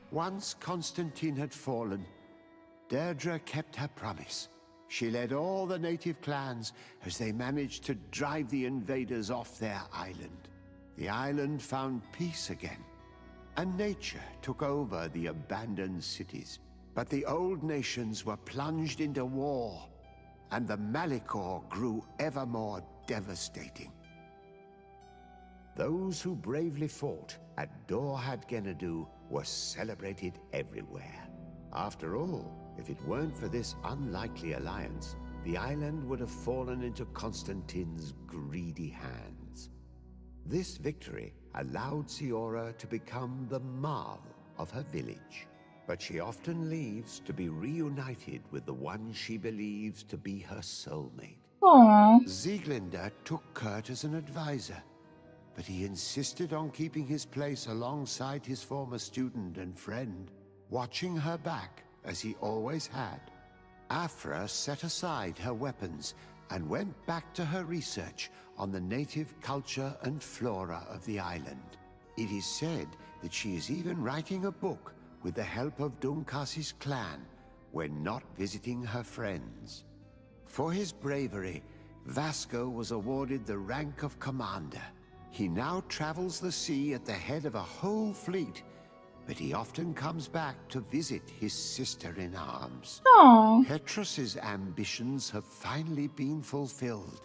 Once Constantine had fallen, Deirdre kept her promise. She led all the native clans as they managed to drive the invaders off their island. The island found peace again, and nature took over the abandoned cities. But the old nations were plunged into war, and the Malicor grew ever more devastating. Those who bravely fought at Dorhad Genadu were celebrated everywhere. After all, if it weren't for this unlikely alliance, the island would have fallen into Constantine's greedy hands. This victory allowed Siora to become the Marl of her village, but she often leaves to be reunited with the one she believes to be her soulmate. Aww. Sieglinde took Kurt as an advisor, but he insisted on keeping his place alongside his former student and friend, watching her back as he always had. Afra set aside her weapons and went back to her research on the native culture and flora of the island. It is said that she is even writing a book with the help of Dunkasi's clan when not visiting her friends. For his bravery, Vasco was awarded the rank of commander. He now travels the sea at the head of a whole fleet, but he often comes back to visit his sister-in-arms. Oh. Petrus's ambitions have finally been fulfilled.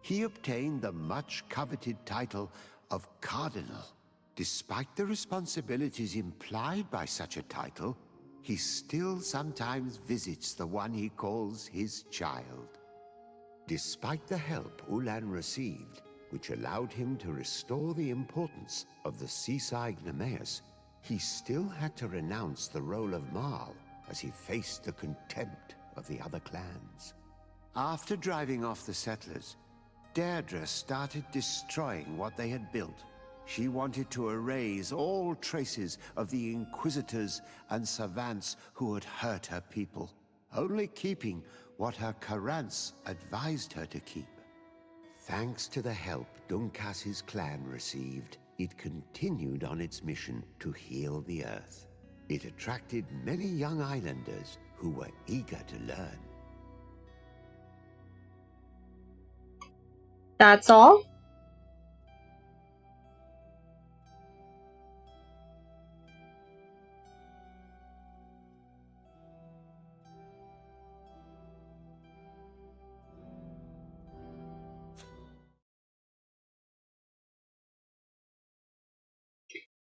He obtained the much-coveted title of Cardinal. Despite the responsibilities implied by such a title, he still sometimes visits the one he calls his child. Despite the help Ulan received, which allowed him to restore the importance of the seaside Nemeus, he still had to renounce the role of Marl as he faced the contempt of the other clans. After driving off the settlers, Deirdre started destroying what they had built. She wanted to erase all traces of the Inquisitors and savants who had hurt her people, only keeping what her Karants advised her to keep. Thanks to the help Dunkas's clan received, it continued on its mission to heal the Earth. It attracted many young islanders who were eager to learn. That's all?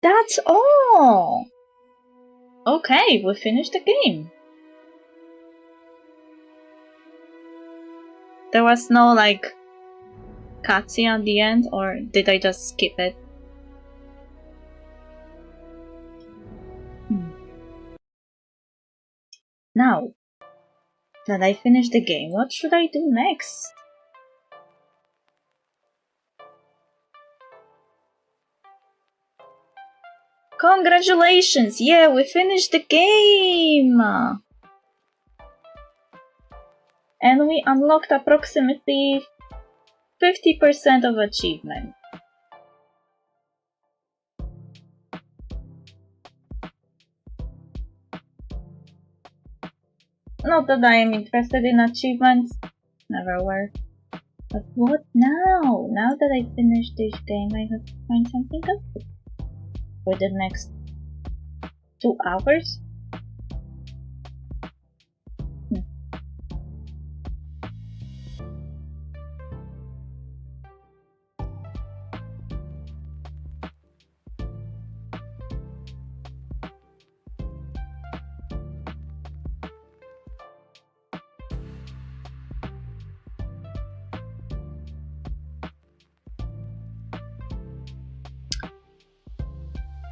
That's all! Okay, we finished the game. There was no, like, cutscene at the end, or did I just skip it? Now that I finished the game, what should I do next? Congratulations! Yeah, we finished the game! And we unlocked approximately 50% of achievement. Not that I am interested in achievements, never were. But what now? Now that I finished this game, I have to find something else for the next 2 hours?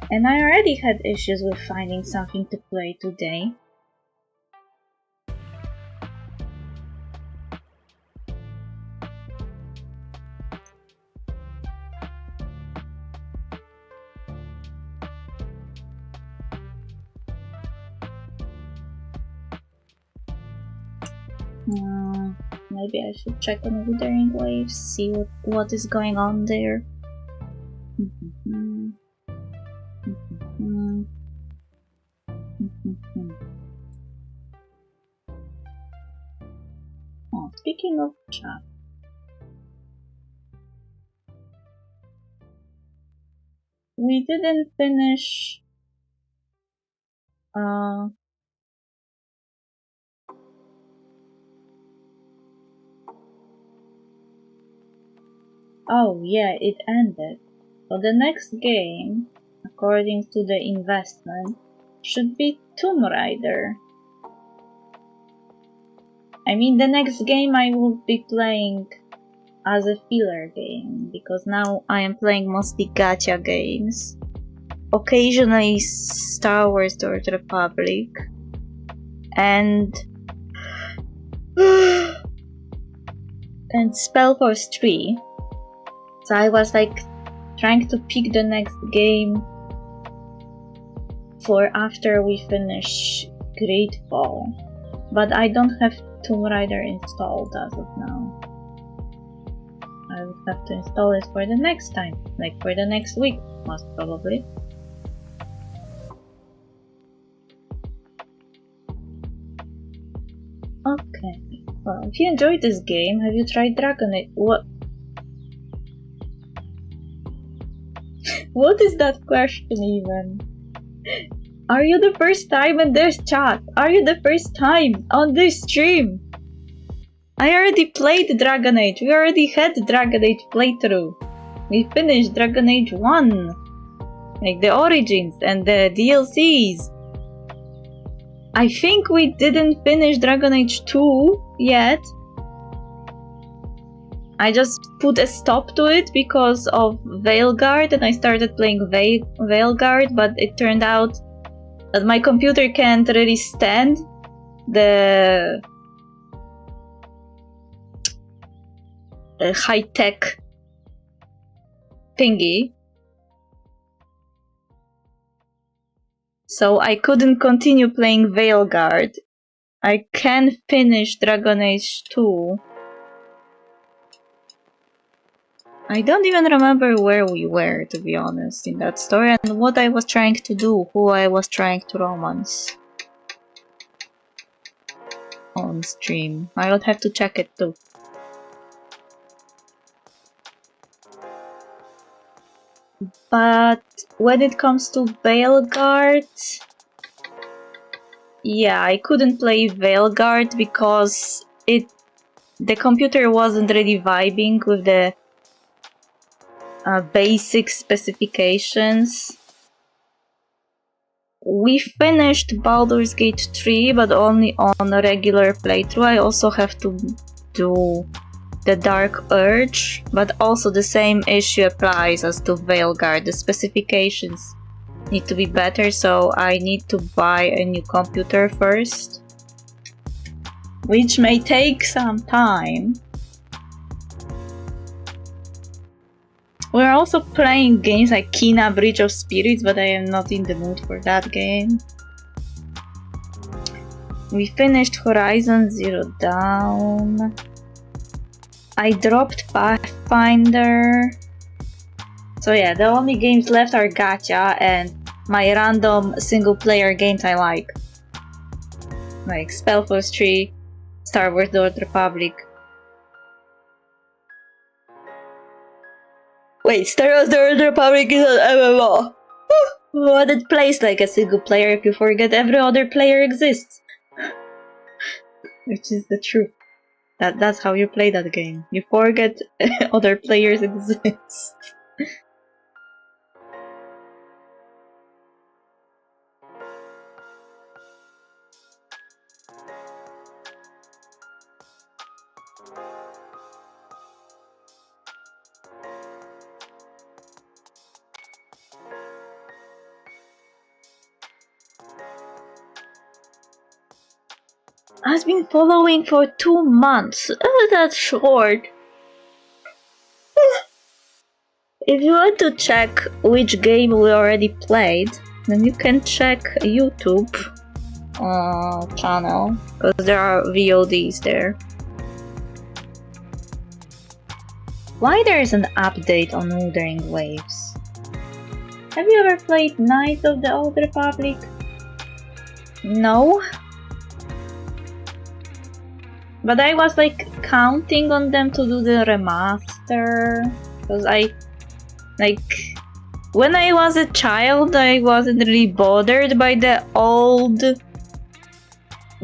And I already had issues with finding something to play today. Maybe I should check on Withering Waves, see what is going on there. Oh, speaking of chat, we didn't finish oh yeah, it ended. So the next game, according to the investment, should be Tomb Raider. I mean, the next game I will be playing as a filler game, because now I am playing mostly gacha games. Occasionally Star Wars The Old Republic. And Spellforce 3. So I was like trying to pick the next game for after we finish Greedfall. But I don't have Tomb Raider installed as of now. I will have to install it for the next time, like for the next week, most probably. Okay. Well, if you enjoyed this game, have you tried Dragon Age? What? What is that question even? Are you the first time in this chat? Are you the first time on this stream? I already played Dragon Age. We already had Dragon Age playthrough. We finished Dragon Age 1. Like the origins and the DLCs. I think we didn't finish Dragon Age 2 yet. I just put a stop to it because of Veilguard and I started playing Veilguard, but it turned out that my computer can't really stand the high-tech thingy. So I couldn't continue playing Veilguard. I can finish Dragon Age 2. I don't even remember where we were, to be honest, in that story, and what I was trying to do, who I was trying to romance on stream. I would have to check it too. But when it comes to Veilguard, yeah, I couldn't play Veilguard because the computer wasn't really vibing with the basic specifications. We finished Baldur's Gate 3, but only on a regular playthrough. I also have to do the Dark Urge, but also the same issue applies as to Veilguard. The specifications need to be better, so I need to buy a new computer first, which may take some time. We're also playing games like Kena Bridge of Spirits, but I am not in the mood for that game. We finished Horizon Zero Dawn. I dropped Pathfinder. So yeah, the only games left are gacha and my random single-player games I like Spellforce 3, Star Wars The Old Republic. Wait, Star Wars The Old Republic is an MMO! But it plays like a single player if you forget every other player exists. Which is the truth. That's how you play that game. You forget other players exist. I've been following for 2 months. That's short. If you want to check which game we already played, then you can check YouTube channel, because there are VODs there. Why there's an update on Wuthering Waves? Have you ever played Knights of the Old Republic? No? But I was counting on them to do the remaster, because when I was a child I wasn't really bothered by the old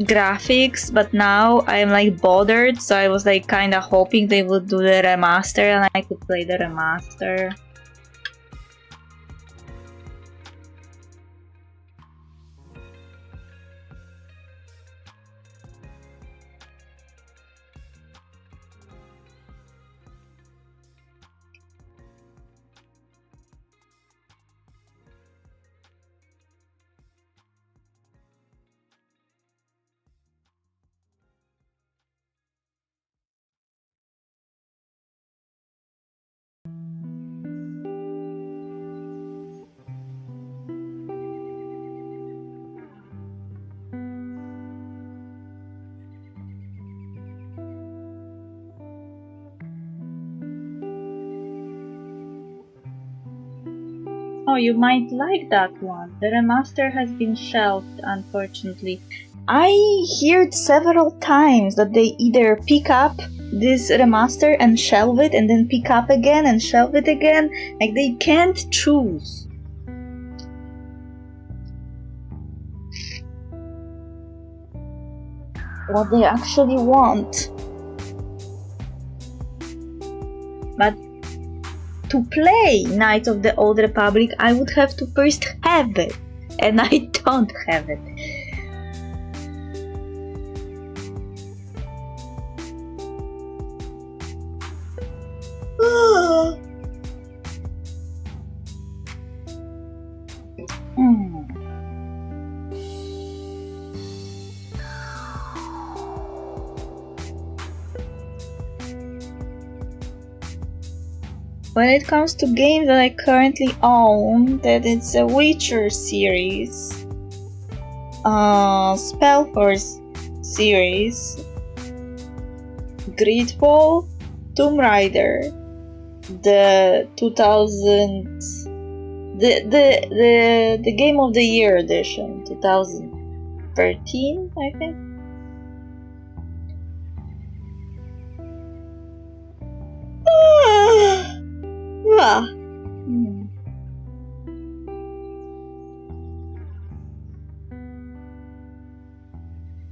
graphics, but now I'm bothered, so I was kinda hoping they would do the remaster and I could play the remaster. Oh, you might like that one. The remaster has been shelved, unfortunately. I heard several times that they either pick up this remaster and shelve it and then pick up again and shelve it again. Like, they can't choose. What they actually want. But to play Knights of the Old Republic, I would have to first have it. And I don't have it. When it comes to games that I currently own, that it's a Witcher series, Spellforce series, Greedfall, Tomb Raider, the 2000, the Game of the Year edition, 2013, I think.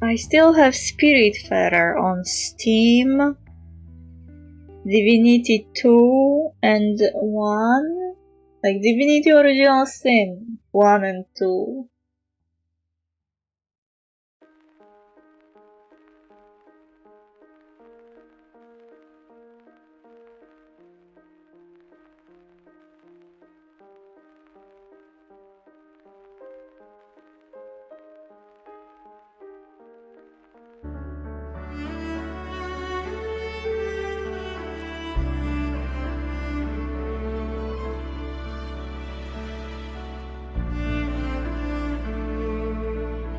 I still have Spiritfarer on Steam, Divinity 2 and 1, like Divinity Original Sin 1 and 2.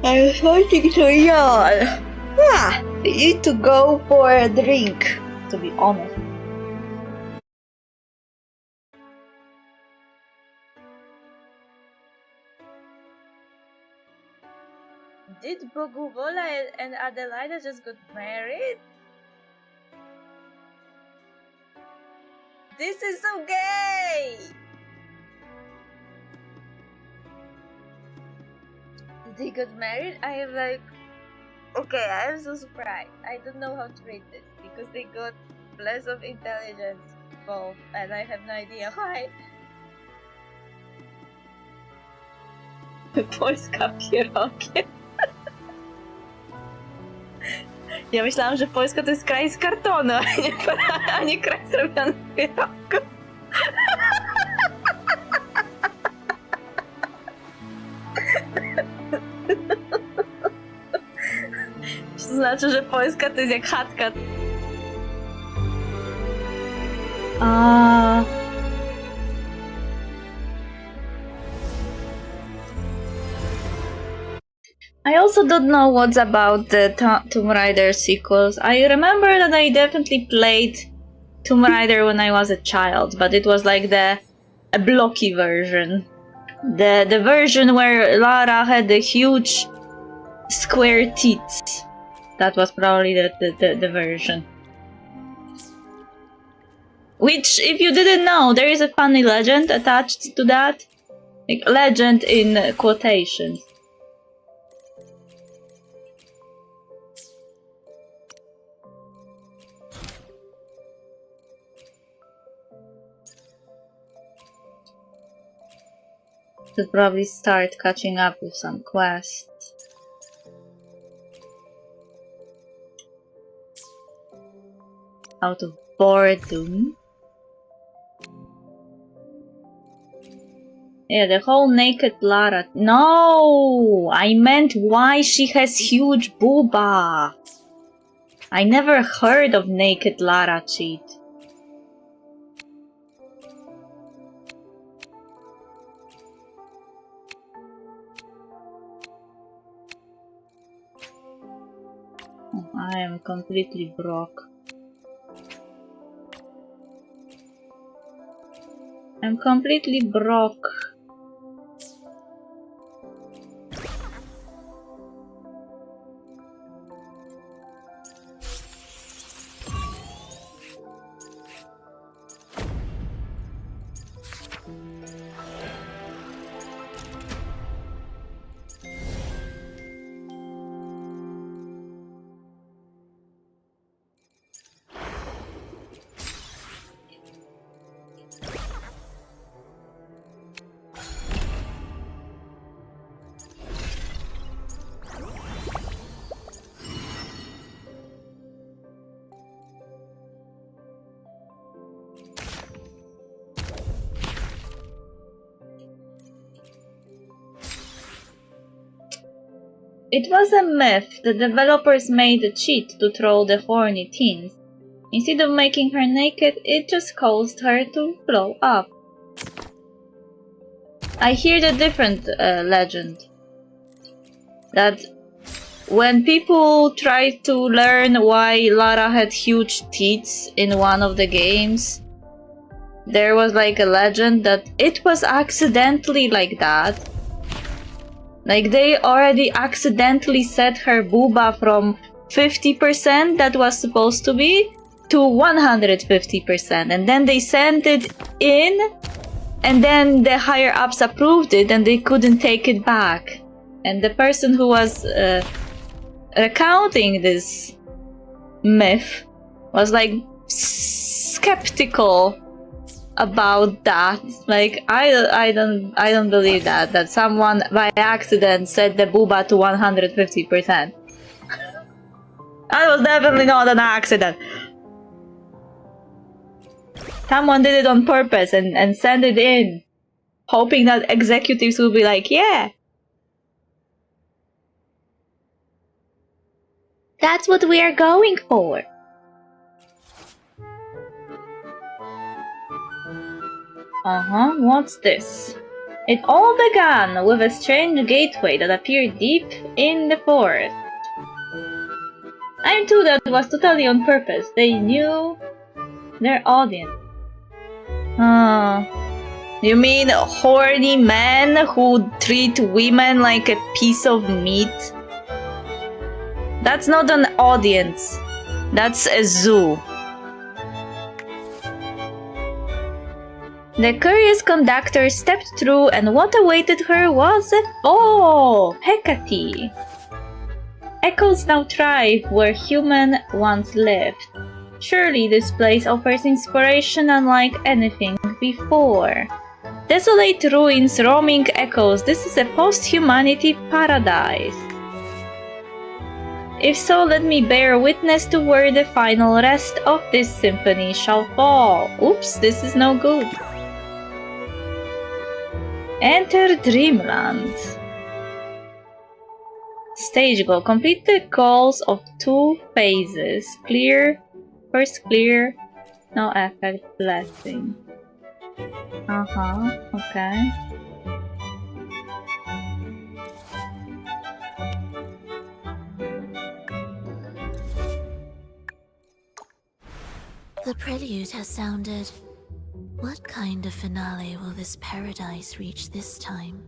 I'm starting to yawn. I need to go for a drink, to be honest. Did Boguvola and Adelaida just got married? This is so gay! They got married? I am like, okay, I am so surprised. I don't know how to rate this because they got less of intelligence involved and I have no idea why. Polska pierogiem. Ja myślałam, że Polska to jest kraj z kartonu, a nie kraj zrobiony z pierogów. To znaczy, że Polska to jest jak chatka. I also don't know what's about the Tomb Raider sequels. I remember that I definitely played Tomb Raider when I was a child, but it was like a blocky version. The version where Lara had the huge square teeth. That was probably the version. Which, if you didn't know, there is a funny legend attached to that. Like, legend in quotations. Should probably start catching up with some quests. Out of boredom. Yeah, the whole naked Lara. No! I meant why she has huge booba. I never heard of naked Lara cheat. I am completely broke. I'm completely broke. It was a myth. The developers made a cheat to troll the horny teens. Instead of making her naked, it just caused her to blow up. I hear the different legend. That when people tried to learn why Lara had huge teeth in one of the games, there was like a legend that it was accidentally like that. Like they already accidentally set her booba from 50% that was supposed to be to 150%, and then they sent it in, and then the higher ups approved it and they couldn't take it back. And the person who was recounting this myth was like skeptical about that. Like I don't believe that someone by accident set the booba to 150%. That was definitely not an accident. Someone did it on purpose and sent it in, hoping that executives will be like, yeah, that's what we are going for. What's this? It all began with a strange gateway that appeared deep in the forest. I'm too, that was totally on purpose. They knew their audience. You mean horny men who treat women like a piece of meat? That's not an audience. That's a zoo. The curious conductor stepped through, and what awaited her was a fall! Hecate! Echoes now thrive where human once lived. Surely this place offers inspiration unlike anything before. Desolate ruins, roaming echoes, this is a post-humanity paradise. If so, let me bear witness to where the final rest of this symphony shall fall. Oops, this is no good. Enter Dreamland. Stage goal. Complete the goals of 2 phases. Clear. First clear. No effect. Blessing. Okay. The prelude has sounded. What kind of finale will this paradise reach this time?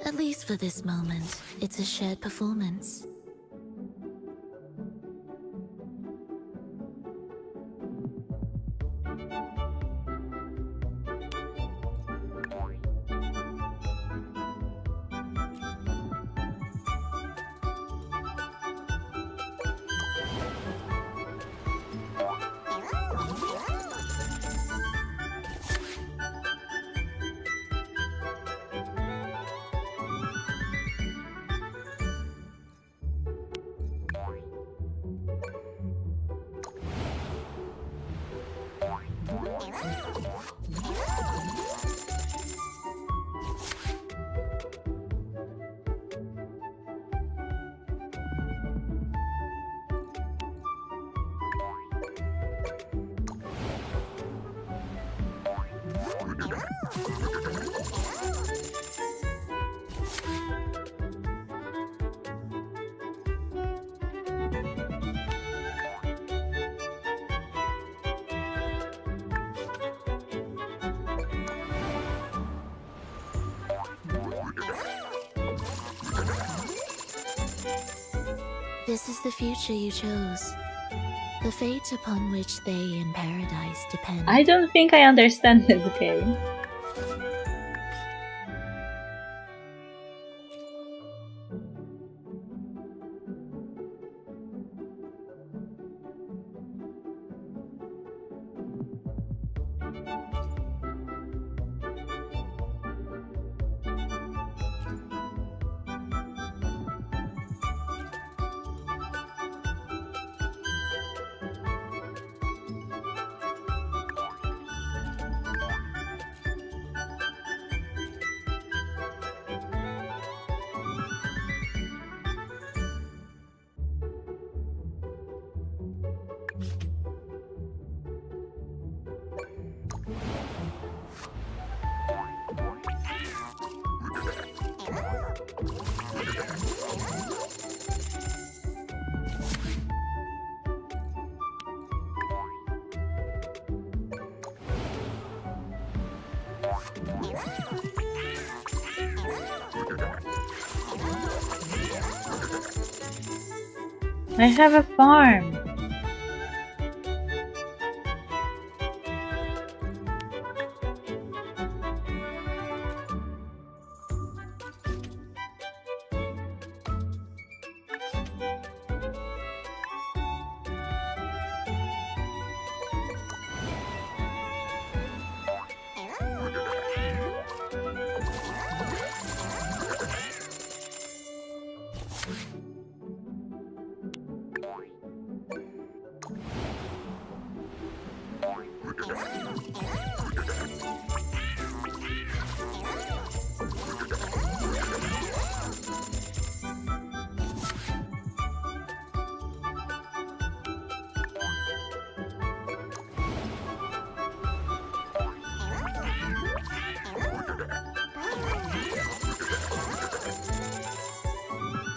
At least for this moment, it's a shared performance. This is the future you chose. The fate upon which they in paradise depend. I don't think I understand this game. I have a farm.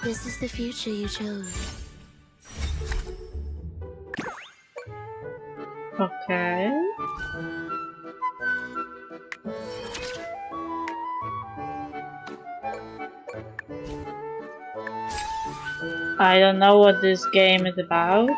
This is the future you chose. Okay. I don't know what this game is about.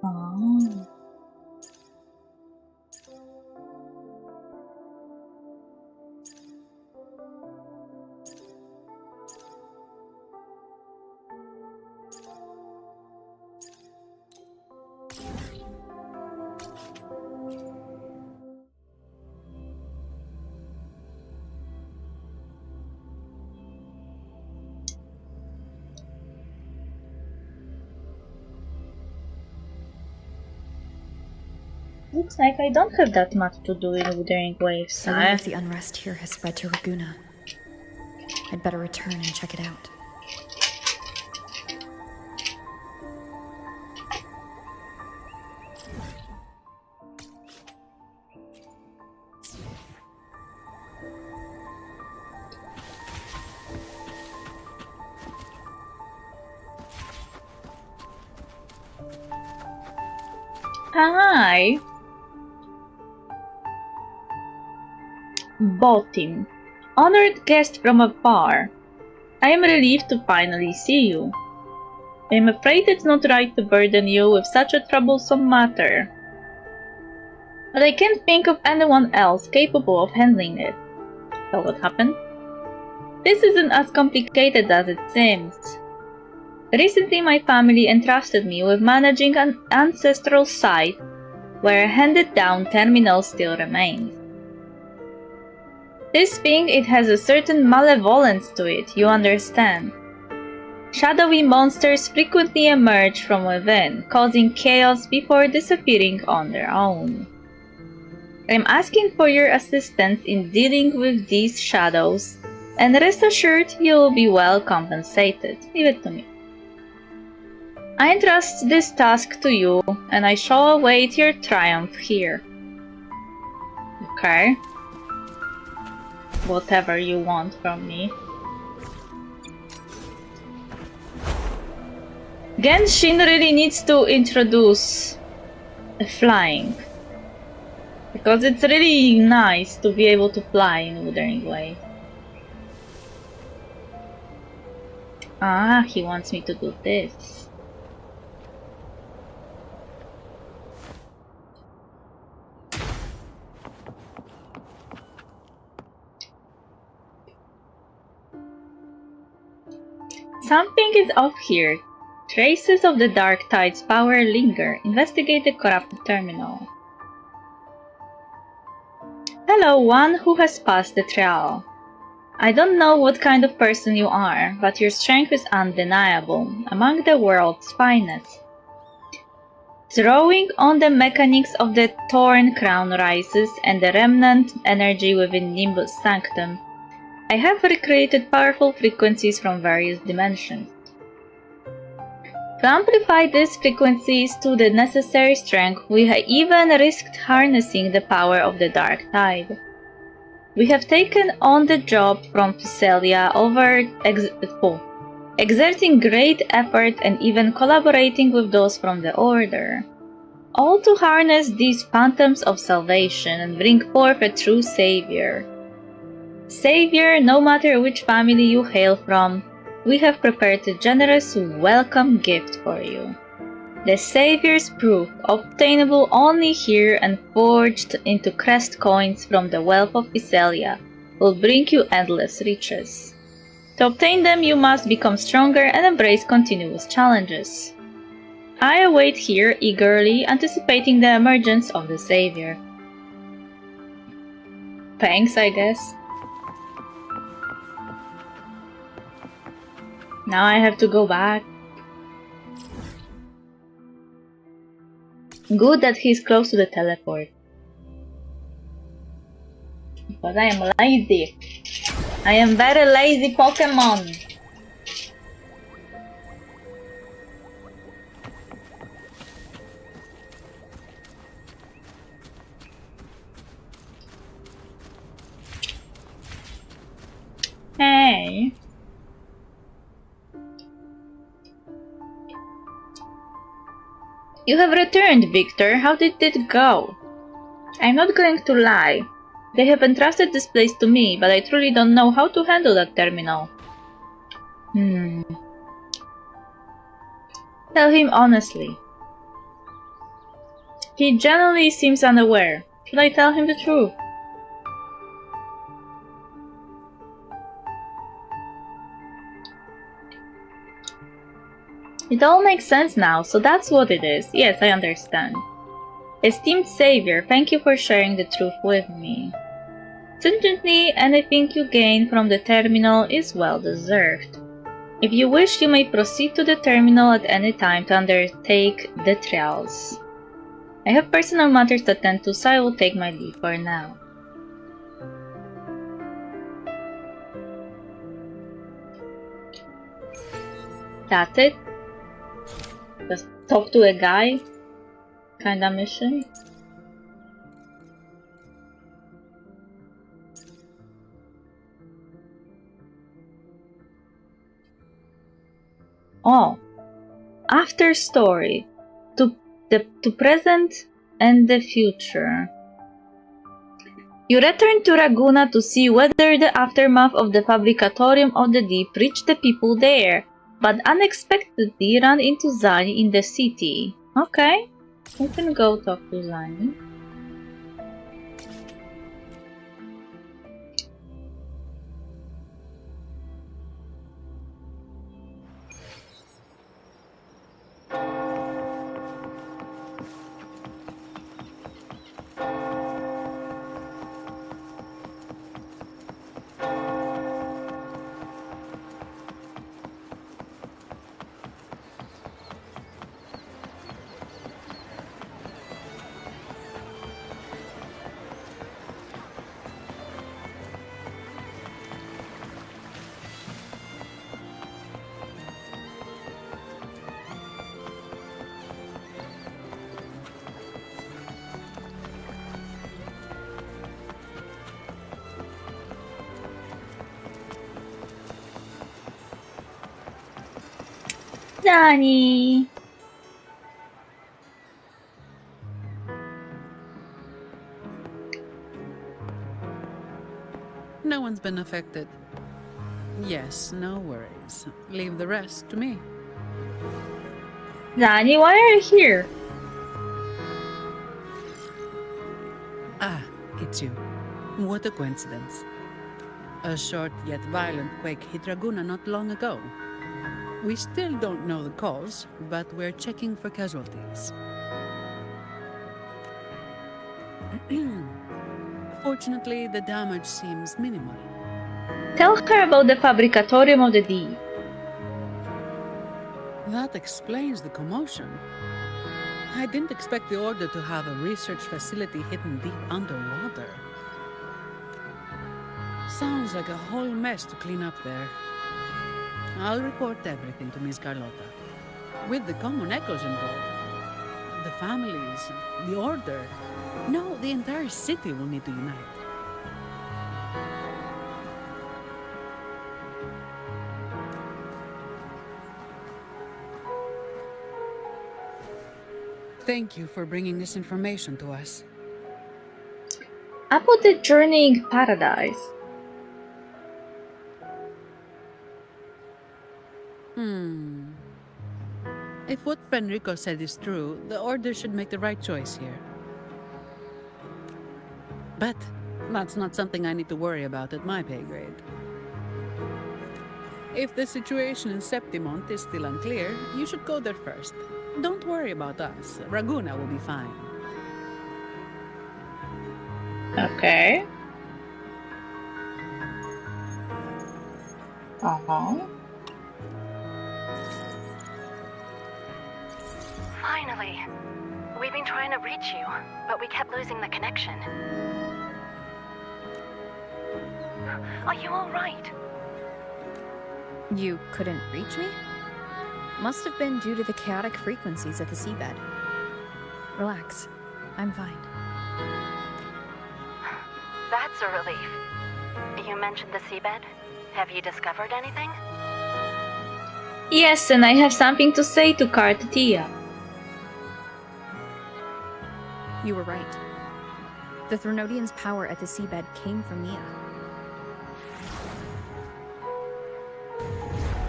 Oh. Looks like I don't have that much to do in Withering Waves. I wonder if the unrest here has spread to Raguna. I'd better return and check it out. Hi! Botin. Honored guest from afar. I am relieved to finally see you. I'm afraid it's not right to burden you with such a troublesome matter. But I can't think of anyone else capable of handling it. So what happened? This isn't as complicated as it seems. Recently my family entrusted me with managing an ancestral site where a handed-down terminal still remains. This thing, it has a certain malevolence to it, you understand. Shadowy monsters frequently emerge from within, causing chaos before disappearing on their own. I'm asking for your assistance in dealing with these shadows, and rest assured you will be well compensated. Leave it to me. I entrust this task to you, and I shall await your triumph here. Okay. Whatever you want from me. Genshin really needs to introduce flying. Because it's really nice to be able to fly in Wuthering Way. Ah, he wants me to do this. Something is off here. Traces of the Dark Tide's power linger. Investigate the corrupted terminal. Hello, one who has passed the trial. I don't know what kind of person you are, but your strength is undeniable, among the world's finest. Drawing on the mechanics of the Torn Crown Rises and the remnant energy within Nimbus Sanctum, I have recreated powerful frequencies from various dimensions. To amplify these frequencies to the necessary strength, we have even risked harnessing the power of the Dark Tide. We have taken on the job from Physalia exerting great effort and even collaborating with those from the Order, all to harness these phantoms of salvation and bring forth a true savior. Savior, no matter which family you hail from, we have prepared a generous welcome gift for you. The Savior's proof, obtainable only here and forged into crest coins from the wealth of Physalia, will bring you endless riches. To obtain them, you must become stronger and embrace continuous challenges. I await here eagerly, anticipating the emergence of the Savior. Thanks, I guess. Now I have to go back. Good that he's close to the teleport. But I am lazy. I am very lazy Pokemon. Hey. You have returned, Victor. How did it go? I'm not going to lie. They have entrusted this place to me, but I truly don't know how to handle that terminal. Tell him honestly. He generally seems unaware. Should I tell him the truth? It all makes sense now, so that's what it is. Yes, I understand. Esteemed Savior, thank you for sharing the truth with me. Certainly, anything you gain from the terminal is well deserved. If you wish, you may proceed to the terminal at any time to undertake the trials. I have personal matters to attend to, so I will take my leave for now. That's it? Just talk to a guy? Kinda mission? Oh. After story. To present and the future. You return to Raguna to see whether the aftermath of the Fabricatorium of the Deep reached the people there, but unexpectedly ran into Zani in the city. Okay, we can go talk to Zani. Zani! No one's been affected. Yes, no worries. Leave the rest to me. Zani, why are you here? Ah, it's you. What a coincidence. A short yet violent quake hit Raguna not long ago. We still don't know the cause, but we're checking for casualties. Fortunately, the damage seems minimal. Tell her about the Fabricatorium of the Deep. That explains the commotion. I didn't expect the Order to have a research facility hidden deep underwater. Sounds like a whole mess to clean up there. I'll report everything to Miss Carlotta. With the common echoes involved. The families, the Order. No, the entire city will need to unite. Thank you for bringing this information to us. About the journeying paradise. If what Fenrico said is true, the Order should make the right choice here. But that's not something I need to worry about at my pay grade. If the situation in Septimont is still unclear, you should go there first. Don't worry about us. Raguna will be fine. Okay. Uh-huh. Finally. We've been trying to reach you, but we kept losing the connection. Are you all right? You couldn't reach me? Must have been due to the chaotic frequencies at the seabed. Relax. I'm fine. That's a relief. You mentioned the seabed. Have you discovered anything? Yes, and I have something to say to Kartatia. You were right. The Threnodian's power at the seabed came from Mia.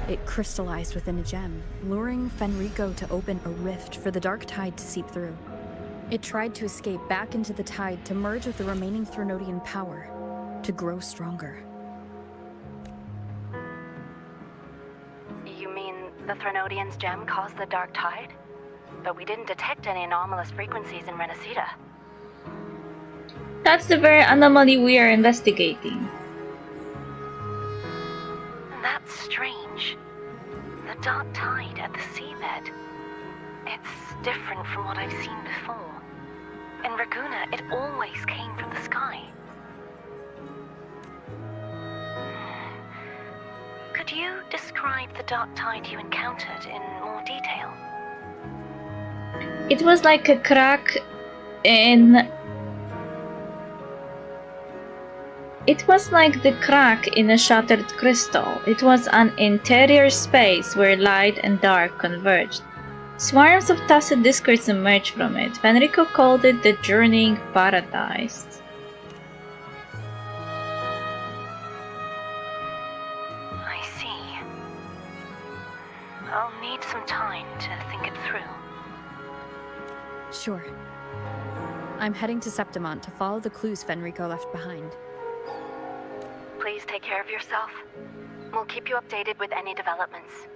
It crystallized within a gem, luring Fenrico to open a rift for the dark tide to seep through. It tried to escape back into the tide to merge with the remaining Threnodian power, to grow stronger. You mean the Threnodian's gem caused the dark tide? But we didn't detect any anomalous frequencies in Renacida. That's the very anomaly we are investigating. That's strange. The dark tide at the seabed. It's different from what I've seen before. In Raguna, it always came from the sky. Could you describe the dark tide you encountered in more detail? It was like a crack in... It was like the crack in a shattered crystal. It was an interior space where light and dark converged. Swarms of tacit discords emerged from it. Fenrico called it the Journeying Paradise. I see. I'll need some time to think it through. Sure. I'm heading to Septimont to follow the clues Fenrico left behind. Please take care of yourself. We'll keep you updated with any developments.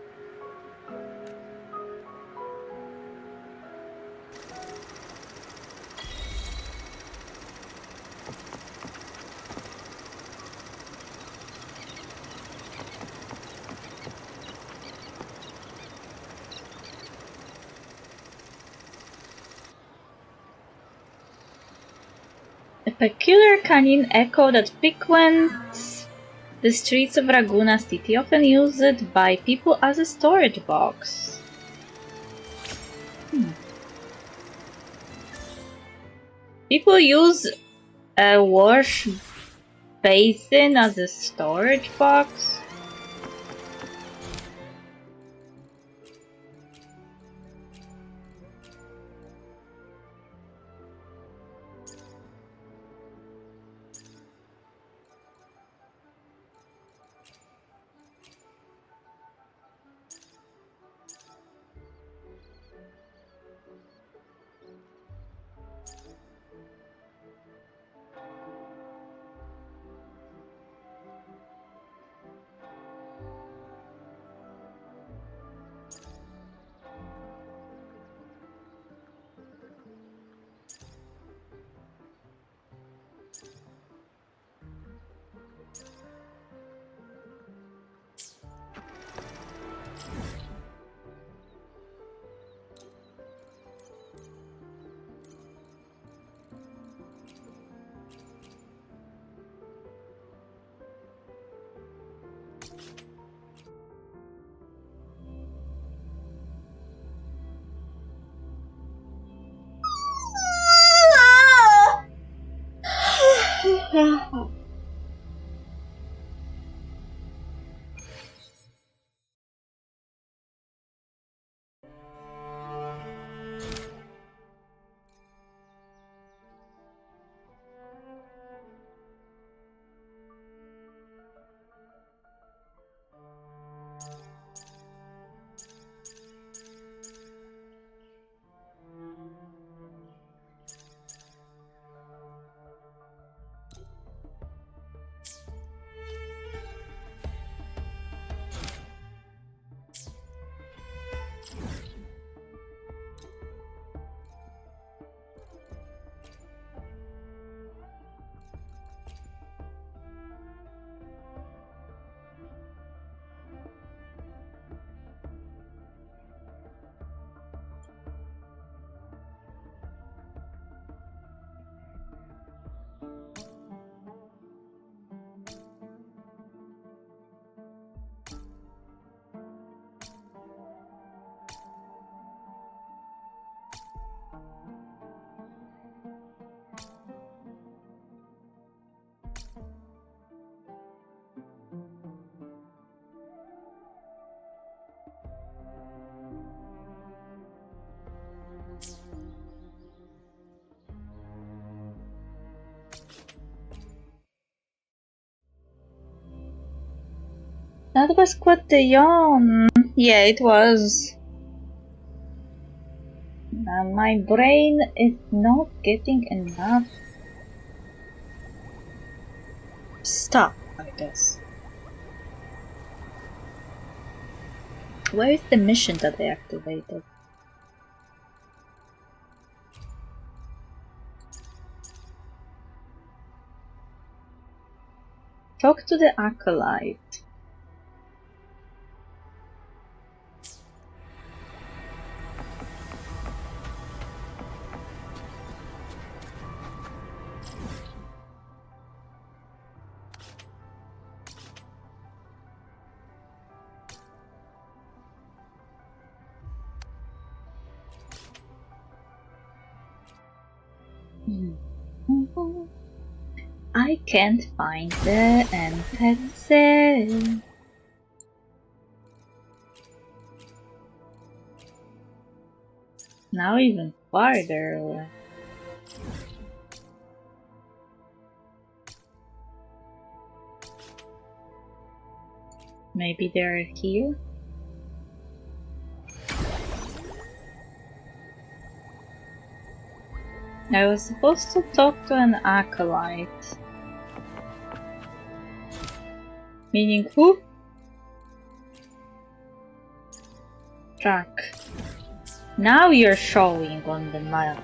A peculiar canyon echo that frequents the streets of Raguna City, often used by people as a storage box. People use a wash basin as a storage box. That was quite the yawn. Yeah, it was. My brain is not getting enough stuff, I guess. Where is the mission that I activated? Talk to the acolyte. I can't find the NPC. Now even farther away. Maybe they're here? I was supposed to talk to an acolyte. Meaning who? Track. Now you're showing on the map.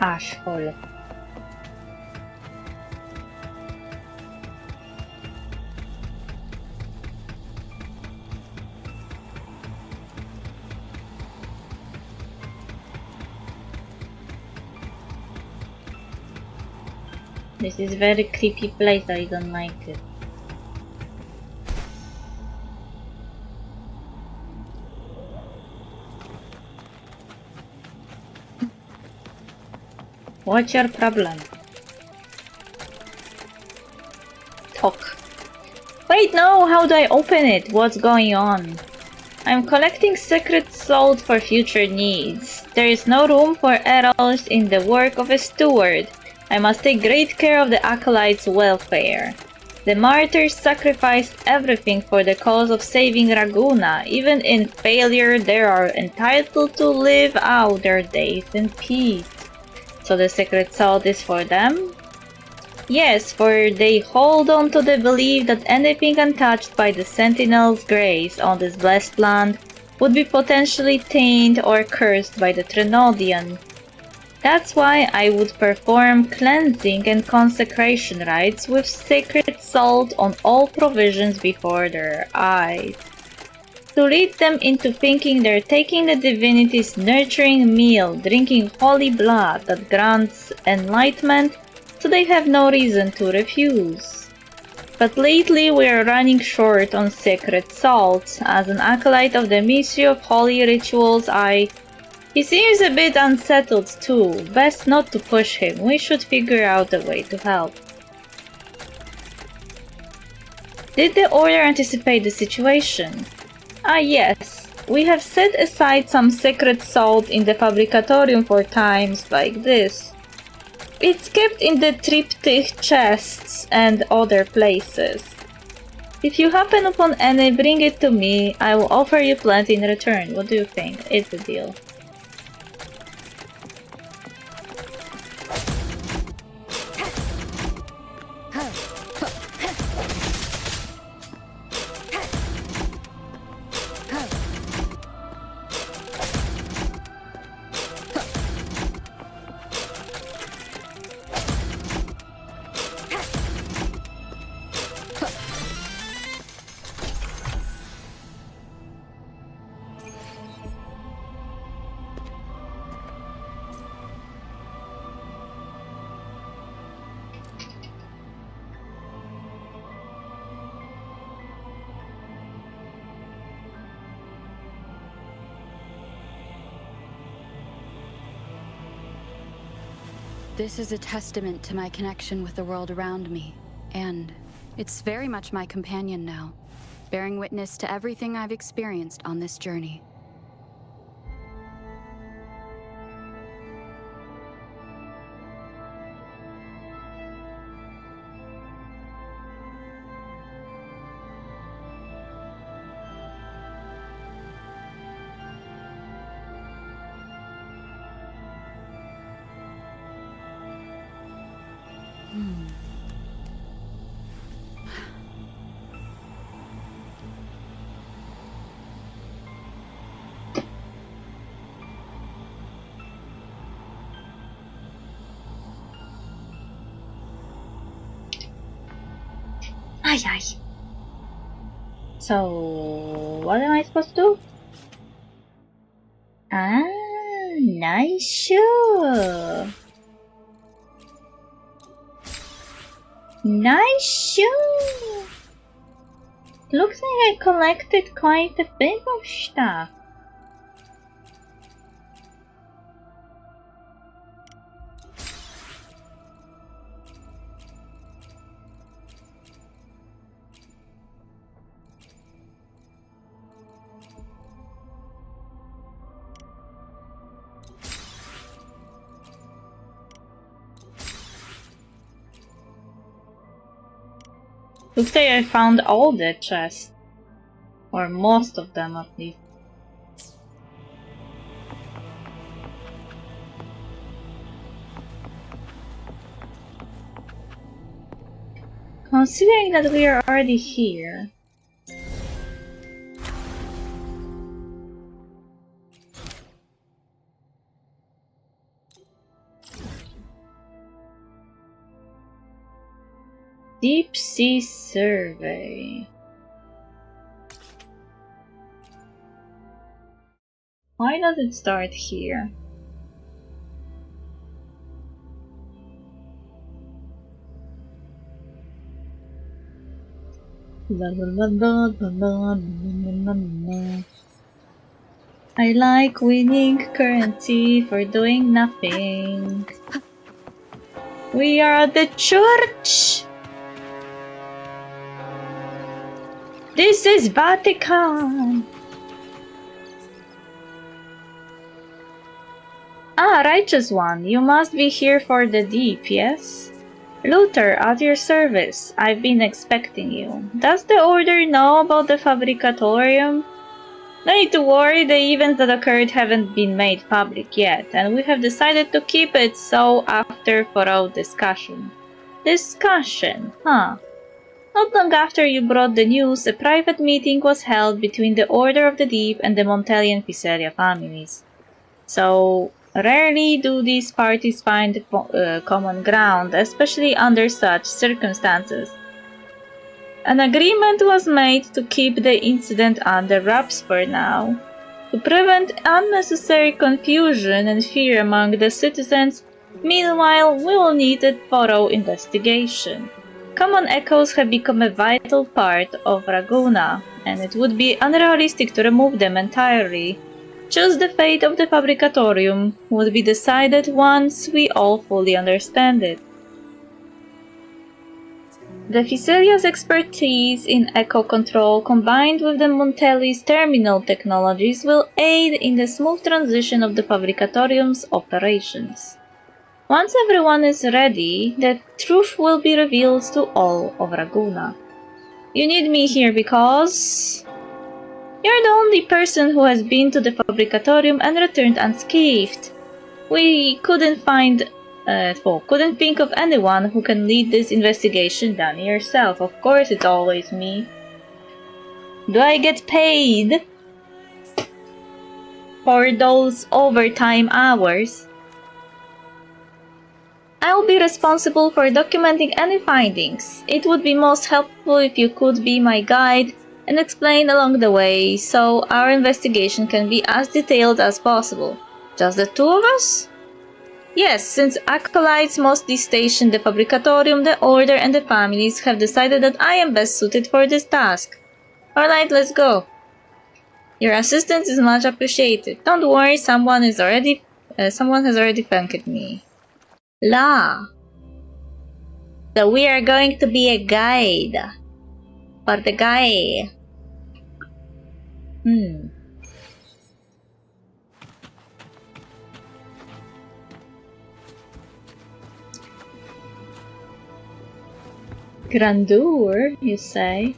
Asshole. This is very creepy place, I don't like it. What's your problem? Talk. Wait, no, how do I open it? What's going on? I'm collecting secret salt for future needs. There is no room for errors in the work of a steward. I must take great care of the acolytes' welfare. The martyrs sacrificed everything for the cause of saving Raguna. Even in failure, they are entitled to live out their days in peace. So the secret salt is for them? Yes, for they hold on to the belief that anything untouched by the Sentinel's grace on this blessed land would be potentially tainted or cursed by the Trinodian. That's why I would perform cleansing and consecration rites with sacred salt on all provisions before their eyes, to lead them into thinking they're taking the divinity's nurturing meal, drinking holy blood that grants enlightenment, so they have no reason to refuse. But lately we are running short on sacred salt. As an acolyte of the Mystery of Holy Rituals, He seems a bit unsettled too. Best not to push him. We should figure out a way to help. Did the Order anticipate the situation? Ah yes, we have set aside some sacred salt in the Fabricatorium for times like this. It's kept in the triptych chests and other places. If you happen upon any, bring it to me. I will offer you plenty in return. What do you think? It's a deal. This is a testament to my connection with the world around me, and it's very much my companion now, bearing witness to everything I've experienced on this journey. Ay, ay. So, what am I supposed to do? Ah, nice shoe. Nice shoe. Looks like I collected quite a bit of stuff. Looks like I found all the chests. Or most of them at least. Considering that we are already here. Deep Sea Survey. Why does it start here? I like winning currency for doing nothing. We are at the church! This is Vatican! Ah, righteous one, you must be here for the deep, yes? Luther, at your service. I've been expecting you. Does the Order know about the Fabricatorium? No need to worry, the events that occurred haven't been made public yet, and we have decided to keep it so after thorough discussion. Discussion, huh? Not long after you brought the news, a private meeting was held between the Order of the Deep and the Montelli Pizzeria families. So, rarely do these parties find common ground, especially under such circumstances. An agreement was made to keep the incident under wraps for now. To prevent unnecessary confusion and fear among the citizens, meanwhile, we will need a thorough investigation. Common echoes have become a vital part of Raguna, and it would be unrealistic to remove them entirely. Just the fate of the Fabricatorium would be decided once we all fully understand it. The Phycelia's expertise in echo control combined with the Montelli's terminal technologies will aid in the smooth transition of the Fabricatorium's operations. Once everyone is ready, the truth will be revealed to all of Raguna. You need me here because you're the only person who has been to the Fabricatorium and returned unscathed. We couldn't think of anyone who can lead this investigation than yourself. Of course, it's always me. Do I get paid for those overtime hours? I will be responsible for documenting any findings. It would be most helpful if you could be my guide and explain along the way, so our investigation can be as detailed as possible. Just the two of us? Yes, since acolytes mostly station the Fabricatorium, the Order and the families have decided that I am best suited for this task. Alright, let's go. Your assistance is much appreciated. Don't worry, someone has already thanked me. La. So we are going to be a guide for the guy. Grandeur, you say?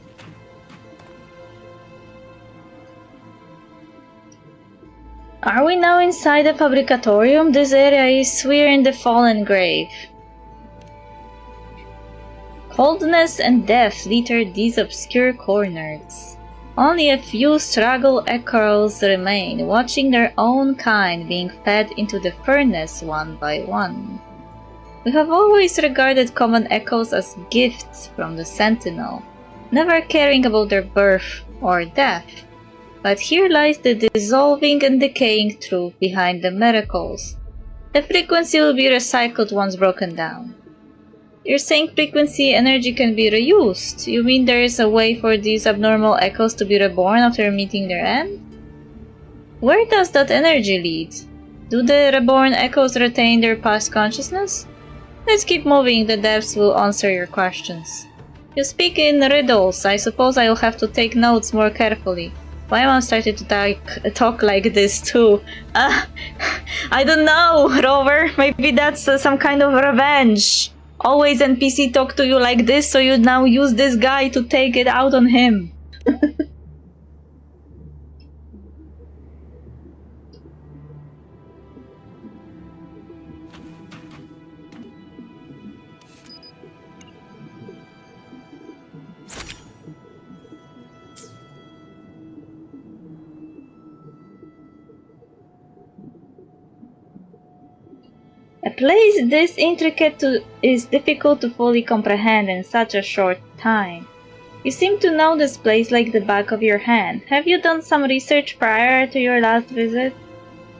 Are we now inside the Fabricatorium? This area is we're in the fallen grave. Coldness and death litter these obscure corners. Only a few struggle echoes remain, watching their own kind being fed into the furnace one by one. We have always regarded common echoes as gifts from the Sentinel, never caring about their birth or death. But here lies the dissolving and decaying truth behind the miracles. The frequency will be recycled once broken down. You're saying frequency energy can be reused? You mean there is a way for these abnormal echoes to be reborn after meeting their end? Where does that energy lead? Do the reborn echoes retain their past consciousness? Let's keep moving, the depths will answer your questions. You speak in riddles, I suppose I will have to take notes more carefully. Paimon started to talk like this too. I don't know, Rover, maybe that's some kind of revenge. Always NPC talk to you like this, so you now use this guy to take it out on him. A place this intricate is difficult to fully comprehend in such a short time. You seem to know this place like the back of your hand. Have you done some research prior to your last visit?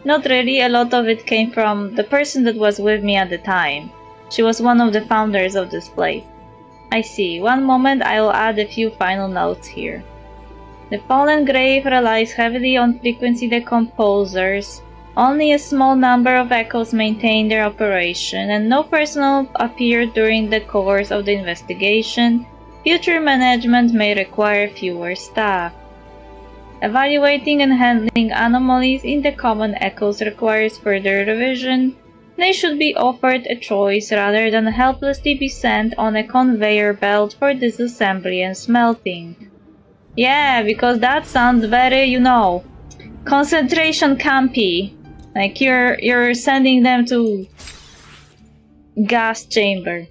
Not really, a lot of it came from the person that was with me at the time. She was one of the founders of this place. I see. One moment, I will add a few final notes here. The Fallen Grave relies heavily on frequency decomposers. Only a small number of echoes maintain their operation, and no personnel appeared during the course of the investigation. Future management may require fewer staff. Evaluating and handling anomalies in the common echoes requires further revision. They should be offered a choice rather than helplessly be sent on a conveyor belt for disassembly and smelting. Yeah, because that sounds very, you know, concentration campy. Like you're sending them to gas chamber.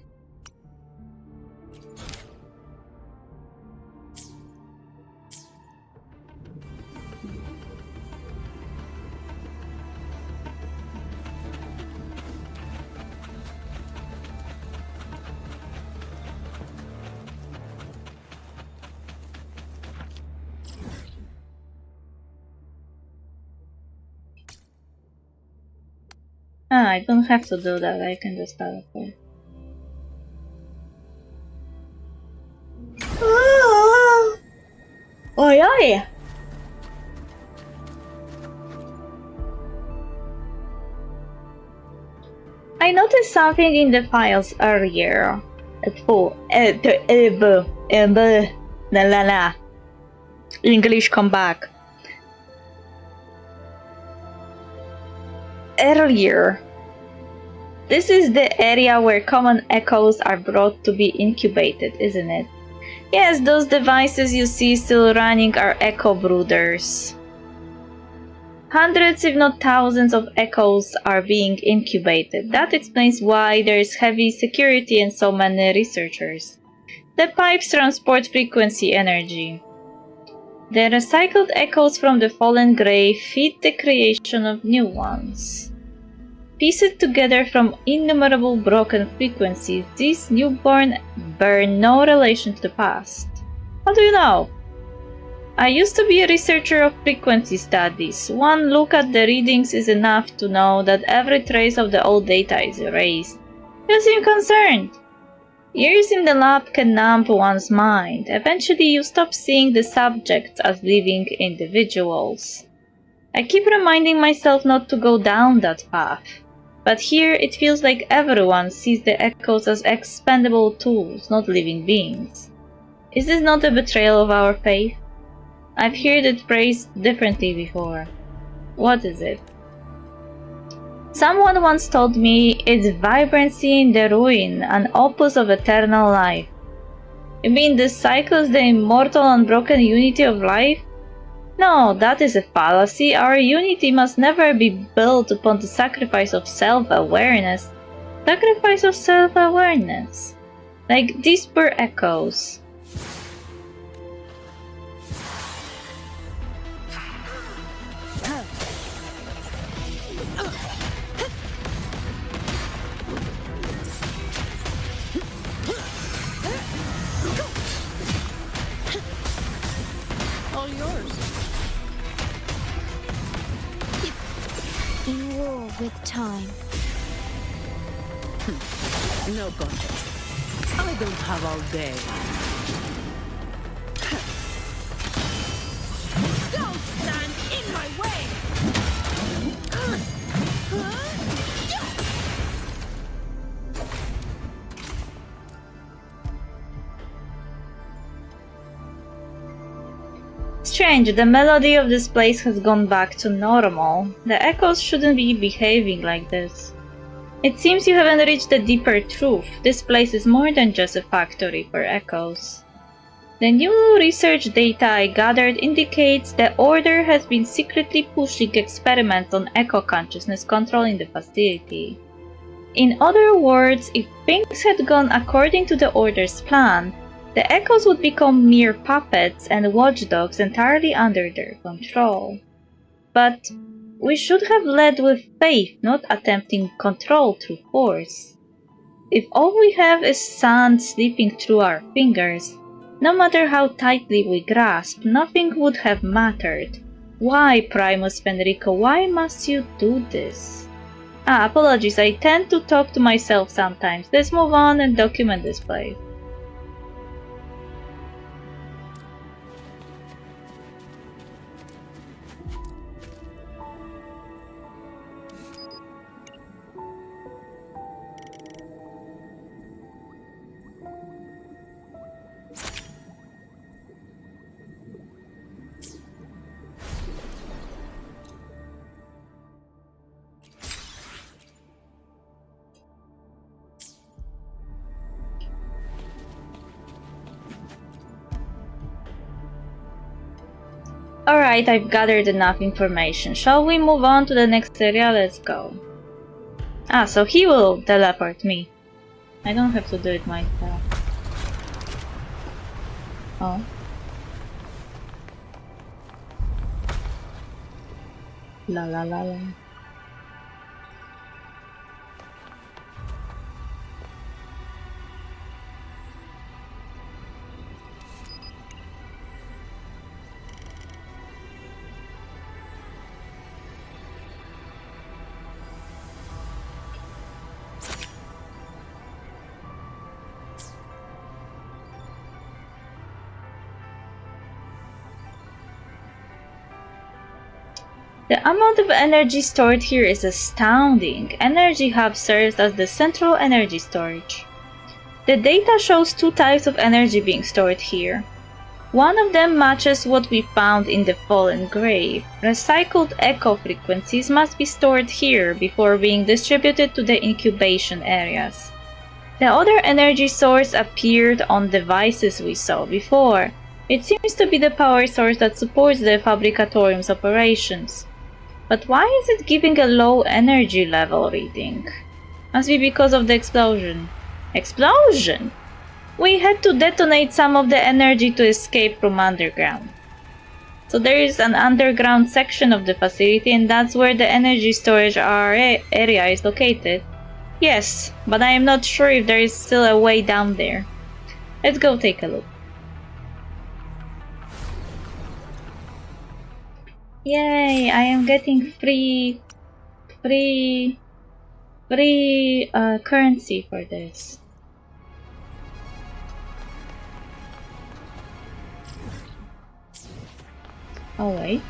Ah, I don't have to do that, I can just teleport. Oi, oi! I noticed something in the files earlier. English come back. Earlier. This is the area where common echoes are brought to be incubated, isn't it? Yes, those devices you see still running are echo brooders. Hundreds, if not thousands, of echoes are being incubated. That explains why there is heavy security and so many researchers. The pipes transport frequency energy. The recycled echoes from the fallen grave feed the creation of new ones. Pieced together from innumerable broken frequencies, these newborn bear no relation to the past. How do you know? I used to be a researcher of frequency studies. One look at the readings is enough to know that every trace of the old data is erased. You seem concerned. Years in the lab can numb one's mind. Eventually you stop seeing the subjects as living individuals. I keep reminding myself not to go down that path. But here it feels like everyone sees the echoes as expendable tools, not living beings. Is this not a betrayal of our faith? I've heard it phrased differently before. What is it? Someone once told me it's vibrancy in the ruin, an opus of eternal life. You mean this cycles the immortal unbroken unity of life? No, that is a fallacy. Our unity must never be built upon the sacrifice of self-awareness. Sacrifice of self-awareness. Like these poor echoes. All yours. In war with time. No contest. I don't have all day. Don't stand in my way! Strange, the melody of this place has gone back to normal. The echoes shouldn't be behaving like this. It seems you haven't reached the deeper truth. This place is more than just a factory for echoes. The new research data I gathered indicates the Order has been secretly pushing experiments on echo consciousness control in the facility. In other words, if things had gone according to the Order's plan, the echoes would become mere puppets and watchdogs entirely under their control. But We should have led with faith, not attempting control through force. If all we have is sand slipping through our fingers, no matter how tightly we grasp, nothing would have mattered. Why, Primus Fenrico, why must you do this? Apologies, I tend to talk to myself sometimes. Let's move on and document this play. Alright, I've gathered enough information. Shall we move on to the next area? Let's go. So he will teleport me. I don't have to do it myself. Oh. La la la la. The amount of energy stored here is astounding. Energy Hub serves as the central energy storage. The data shows two types of energy being stored here. One of them matches what we found in the Fallen Grave. Recycled echo frequencies must be stored here before being distributed to the incubation areas. The other energy source appeared on devices we saw before. It seems to be the power source that supports the Fabricatorium's operations. But why is it giving a low energy level reading? Must be because of the explosion. Explosion! We had to detonate some of the energy to escape from underground. So there is an underground section of the facility, and that's where the energy storage area is located. Yes, but I am not sure if there is still a way down there. Let's go take a look. Yay, I am getting free currency for this. Oh wait.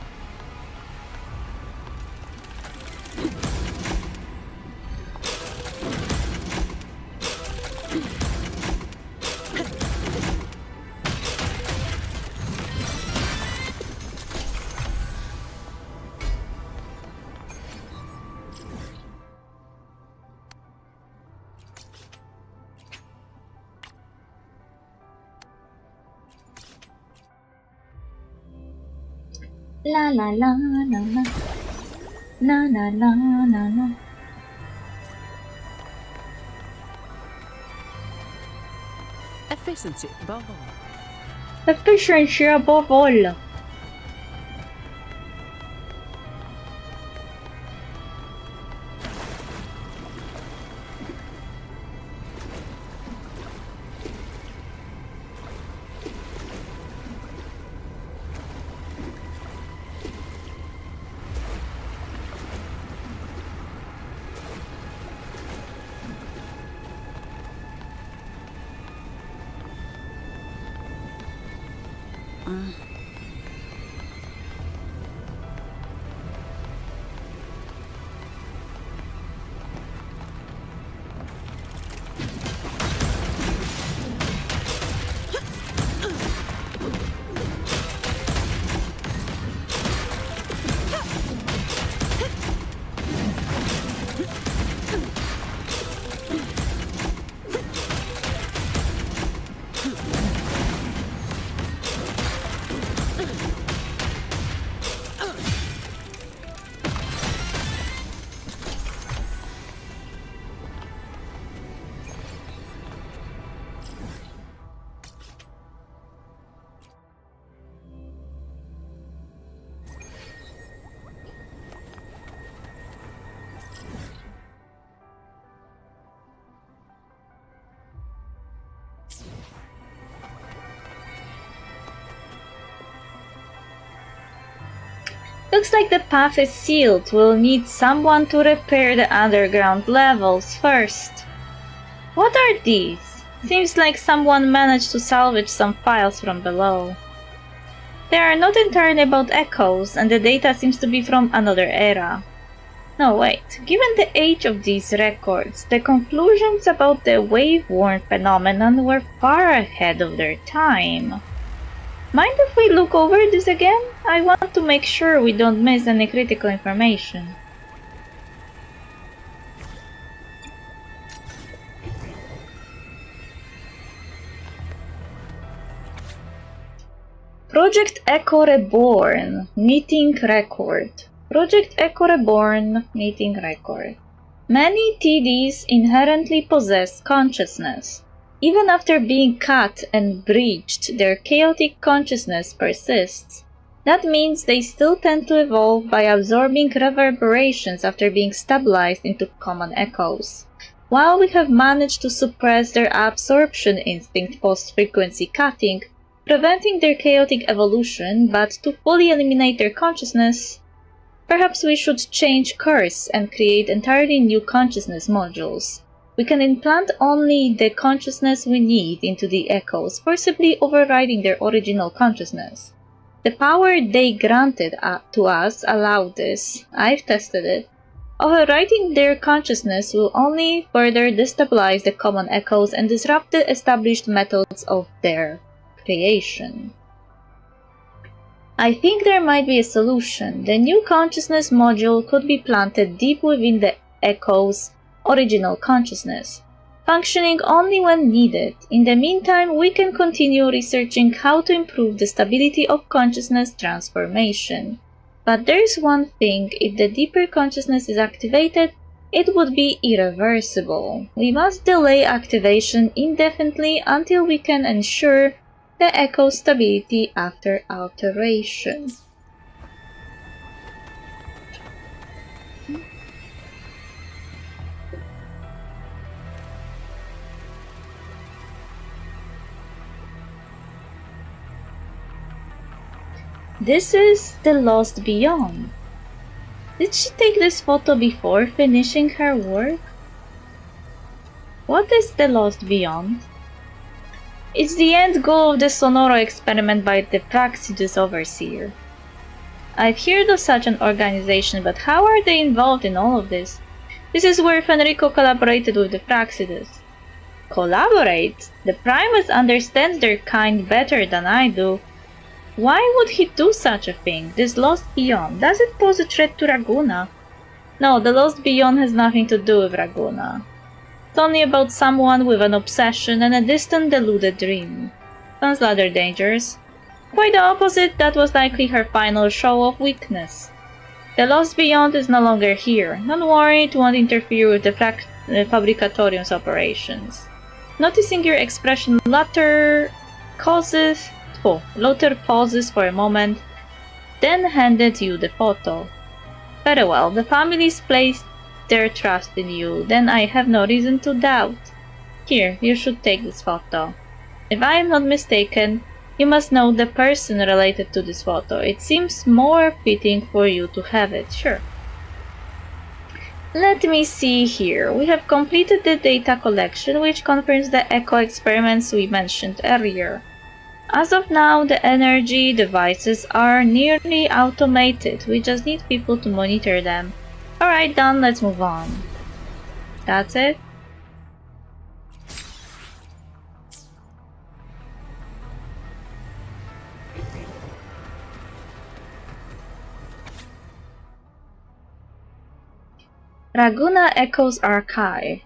La la la la la. La la la la la. Efficiency above all. Efficiency above all. Looks like the path is sealed. We'll need someone to repair the underground levels first. What are these? Seems like someone managed to salvage some files from below. They are not entirely about echoes, and the data seems to be from another era. No, wait. Given the age of these records, the conclusions about the wave-worn phenomenon were far ahead of their time. Mind if we look over this again? I want to make sure we don't miss any critical information. Project Echo Reborn Meeting Record. Project Echo Reborn Meeting Record. Many TDs inherently possess consciousness. Even after being cut and breached, their chaotic consciousness persists. That means they still tend to evolve by absorbing reverberations after being stabilized into common echoes. While we have managed to suppress their absorption instinct post-frequency cutting, preventing their chaotic evolution, but to fully eliminate their consciousness, perhaps we should change course and create entirely new consciousness modules. We can implant only the consciousness we need into the echoes, forcibly overriding their original consciousness. The power they granted to us allowed this. I've tested it. Overriding their consciousness will only further destabilize the common echoes and disrupt the established methods of their creation. I think there might be a solution. The new consciousness module could be planted deep within the echo's original consciousness, functioning only when needed. In the meantime, we can continue researching how to improve the stability of consciousness transformation. But there's one thing: if the deeper consciousness is activated, it would be irreversible. We must delay activation indefinitely until we can ensure the echo stability after alteration. This is the Lost Beyond. Did she take this photo before finishing her work? What is the Lost Beyond? It's the end goal of the Sonoro experiment by the Praxidus Overseer. I've heard of such an organization, but how are they involved in all of this? This is where Fenrico collaborated with the Praxidus. Collaborate? The Primus understands their kind better than I do. Why would he do such a thing? This Lost Beyond, does it pose a threat to Raguna? No, the Lost Beyond has nothing to do with Raguna. It's only about someone with an obsession and a distant deluded dream. Sounds rather dangerous. Quite the opposite, that was likely her final show of weakness. The Lost Beyond is no longer here. Don't worry, it won't interfere with the Fabricatorium's operations. Noticing your expression, Lothar pauses for a moment, then handed you the photo. Very well, the families placed their trust in you, then I have no reason to doubt. Here, you should take this photo. If I am not mistaken, you must know the person related to this photo. It seems more fitting for you to have it, sure. Let me see here. We have completed the data collection, which confirms the echo experiments we mentioned earlier. As of now, the energy devices are nearly automated. We just need people to monitor them. Alright, done, let's move on. That's it? Raguna Echoes Archive.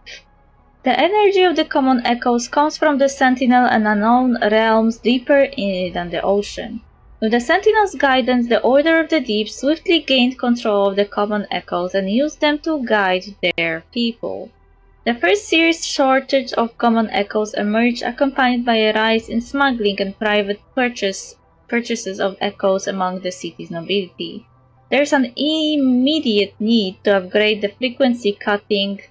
The energy of the common echoes comes from the Sentinel and unknown realms deeper than the ocean. With the Sentinel's guidance, the Order of the Deep swiftly gained control of the common echoes and used them to guide their people. The first serious shortage of common echoes emerged, accompanied by a rise in smuggling and private purchases of echoes among the city's nobility. There's an immediate need to upgrade the frequency cutting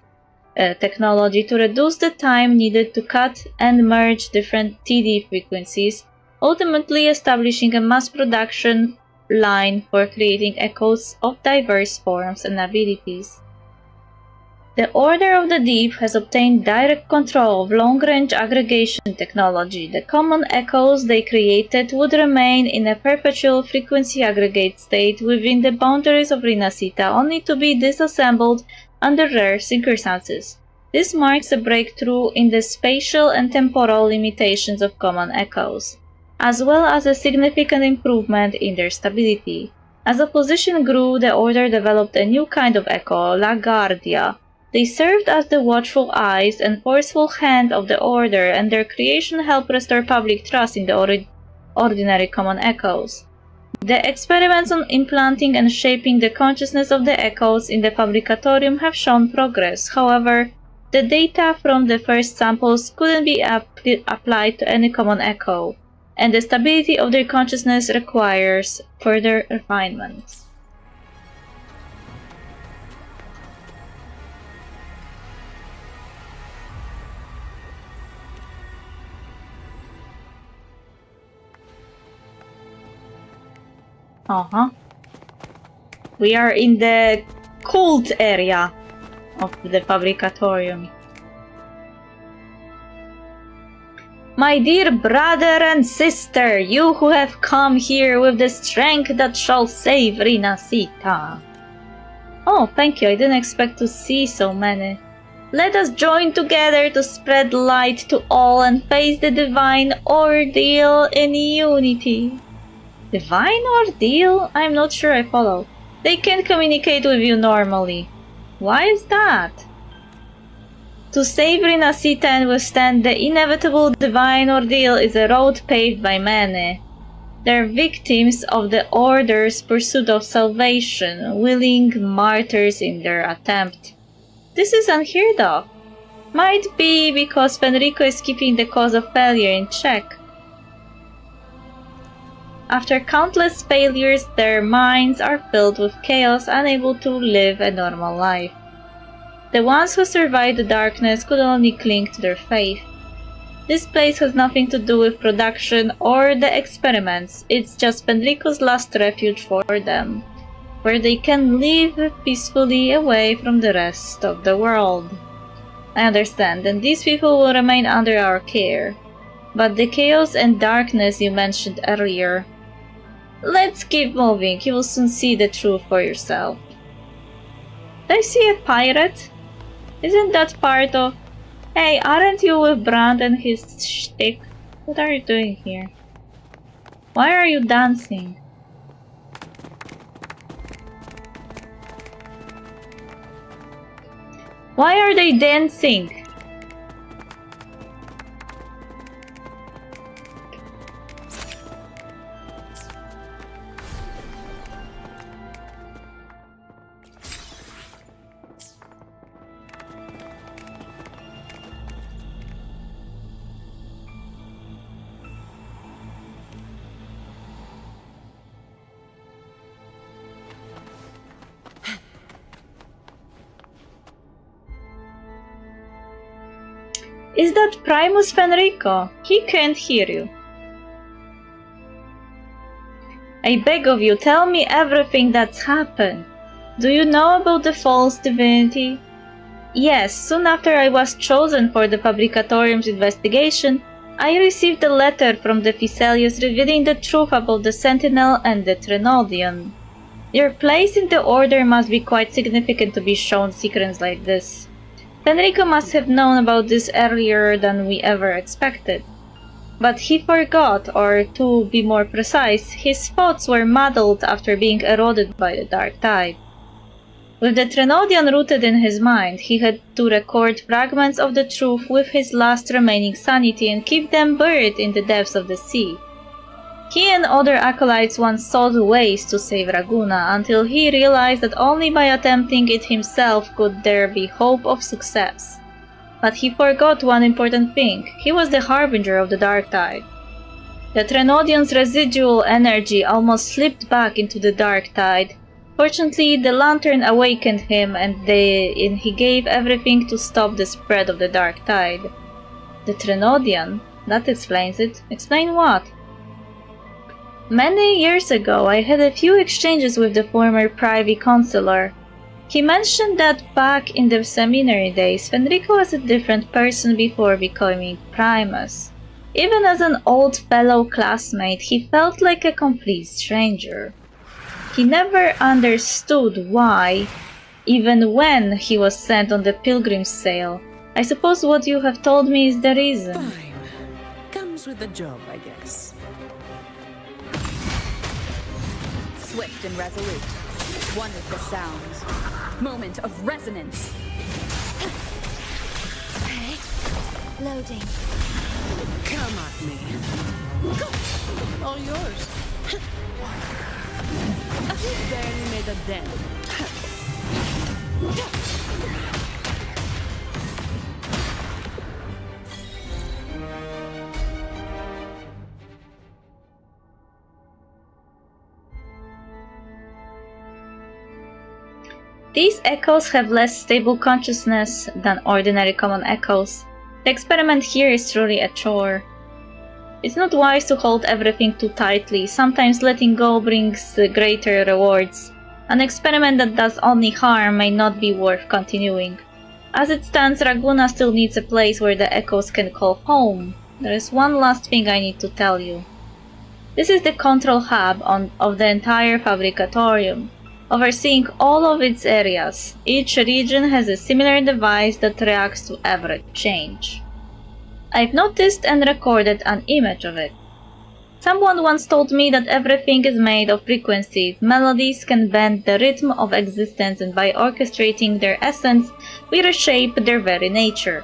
technology to reduce the time needed to cut and merge different TD frequencies, ultimately establishing a mass production line for creating echoes of diverse forms and abilities. The Order of the Deep has obtained direct control of long-range aggregation technology. The common echoes they created would remain in a perpetual frequency aggregate state within the boundaries of Rinasita, only to be disassembled under rare circumstances. This marks a breakthrough in the spatial and temporal limitations of common echoes, as well as a significant improvement in their stability. As opposition grew, the Order developed a new kind of echo, La Guardia. They served as the watchful eyes and forceful hand of the Order, and their creation helped restore public trust in the ordinary common echoes. The experiments on implanting and shaping the consciousness of the echoes in the Fabricatorium have shown progress. However, the data from the first samples couldn't be applied to any common echo, and the stability of their consciousness requires further refinement. We are in the cult area of the Fabricatorium. My dear brother and sister, you who have come here with the strength that shall save Rinasita. Oh, thank you, I didn't expect to see so many. Let us join together to spread light to all and face the divine ordeal in unity. Divine ordeal? I'm not sure I follow. They can't communicate with you normally. Why is that? To save Rinasita and withstand the inevitable divine ordeal is a road paved by many. They're victims of the Order's pursuit of salvation, willing martyrs in their attempt. This is unheard of. Might be because Fenrico is keeping the cause of failure in check. After countless failures, their minds are filled with chaos, unable to live a normal life. The ones who survived the darkness could only cling to their faith. This place has nothing to do with production or the experiments, it's just Fenrico's last refuge for them, where they can live peacefully away from the rest of the world. I understand, and these people will remain under our care. But the chaos and darkness you mentioned earlier... Let's keep moving, you will soon see the truth for yourself. Did I see a pirate? Isn't that part of... Hey, aren't you with Brand and his shtick? What are you doing here? Why are you dancing? Why are they dancing? Is that Primus Fenrico? He can't hear you. I beg of you, tell me everything that's happened. Do you know about the false divinity? Yes, soon after I was chosen for the Fabricatorium's investigation, I received a letter from the Phycelius revealing the truth about the Sentinel and the Trinodian. Your place in the Order must be quite significant to be shown secrets like this. Fenrico must have known about this earlier than we ever expected. But he forgot, or to be more precise, his thoughts were muddled after being eroded by the dark tide. With the Trinodian rooted in his mind, he had to record fragments of the truth with his last remaining sanity and keep them buried in the depths of the sea. He and other acolytes once sought ways to save Raguna, until he realized that only by attempting it himself could there be hope of success. But he forgot one important thing. He was the harbinger of the dark tide. The Trinodian's residual energy almost slipped back into the dark tide. Fortunately, the lantern awakened him and he gave everything to stop the spread of the dark tide. The Trinodian? That explains it. Explain what? Many years ago, I had a few exchanges with the former Privy Councillor. He mentioned that back in the seminary days, Fenrico was a different person before becoming Primus. Even as an old fellow classmate, he felt like a complete stranger. He never understood why, even when he was sent on the pilgrim's sail. I suppose what you have told me is the reason. Fine. Comes with the job, I guess. Swift and resolute. One with the sound. Moment of resonance. Okay. Loading. Come at me. All yours. You barely made a dent. These echoes have less stable consciousness than ordinary common echoes. The experiment here is truly a chore. It's not wise to hold everything too tightly. Sometimes letting go brings greater rewards. An experiment that does only harm may not be worth continuing. As it stands, Raguna still needs a place where the echoes can call home. There is one last thing I need to tell you. This is the control hub of the entire Fabricatorium, overseeing all of its areas. Each region has a similar device that reacts to every change. I've noticed and recorded an image of it. Someone once told me that everything is made of frequencies. Melodies can bend the rhythm of existence, and by orchestrating their essence, we reshape their very nature.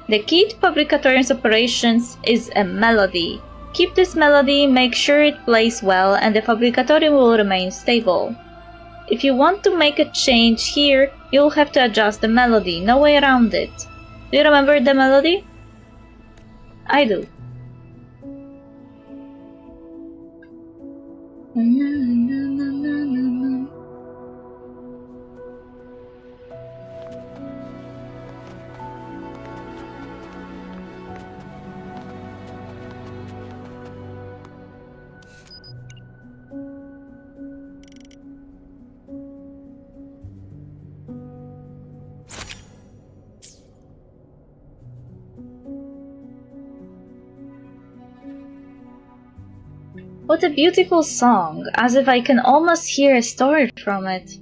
The key to Fabricatorium's operations is a melody. Keep this melody, make sure it plays well, and the Fabricatorium will remain stable. If you want to make a change here, you'll have to adjust the melody, no way around it. Do you remember the melody? I do. What a beautiful song, as if I can almost hear a story from it.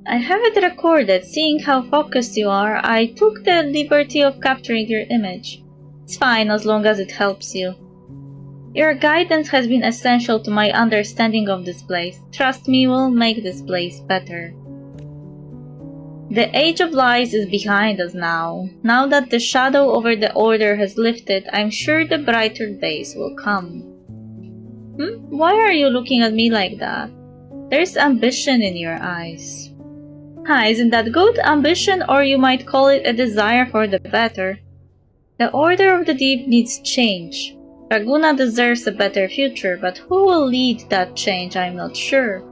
I have it recorded. Seeing how focused you are, I took the liberty of capturing your image. It's fine as long as it helps you. Your guidance has been essential to my understanding of this place. Trust me, we'll make this place better. The Age of Lies is behind us now. Now that the shadow over the Order has lifted, I'm sure the brighter days will come. Why are you looking at me like that? There's ambition in your eyes. Isn't that good? Ambition, or you might call it a desire for the better. The Order of the Deep needs change. Raguna deserves a better future, but who will lead that change, I'm not sure.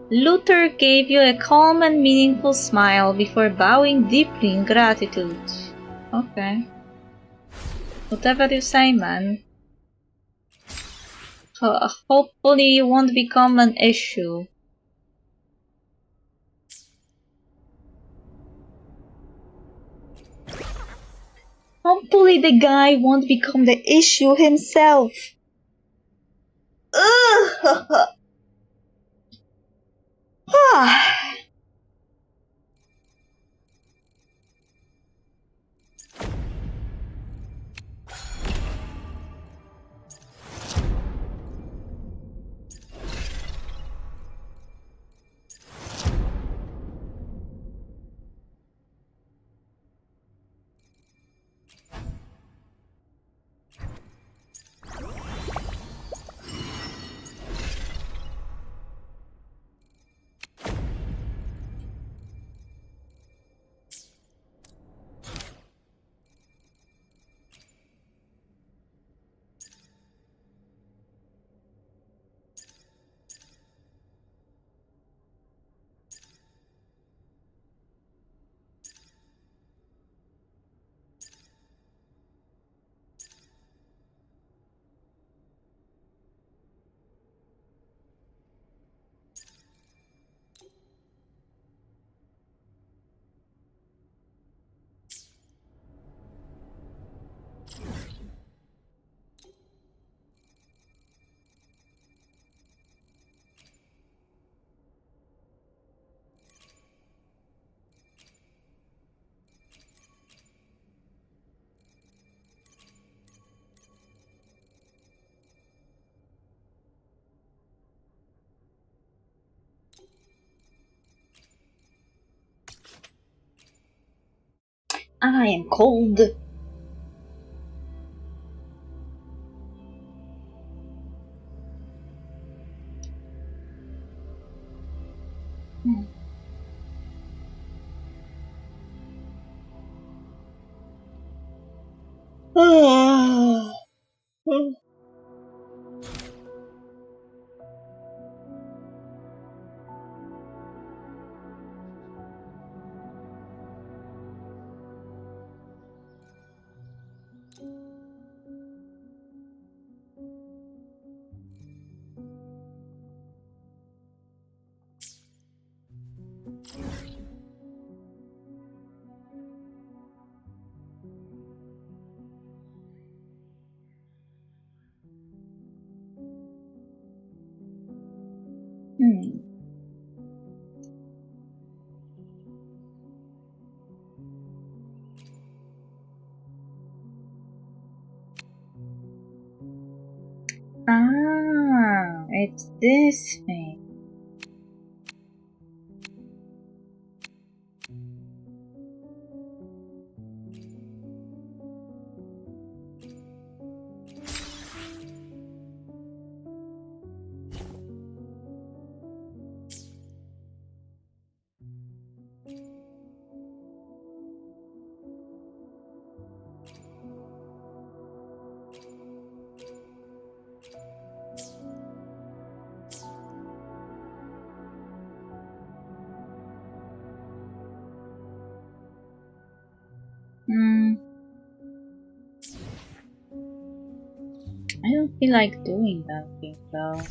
Luther gave you a calm and meaningful smile before bowing deeply in gratitude. Okay. Whatever you say, man. Hopefully you won't become an issue. Hopefully the guy won't become the issue himself. Ugh. I am cold. Ah, it's this thing. I don't feel like doing that thing though.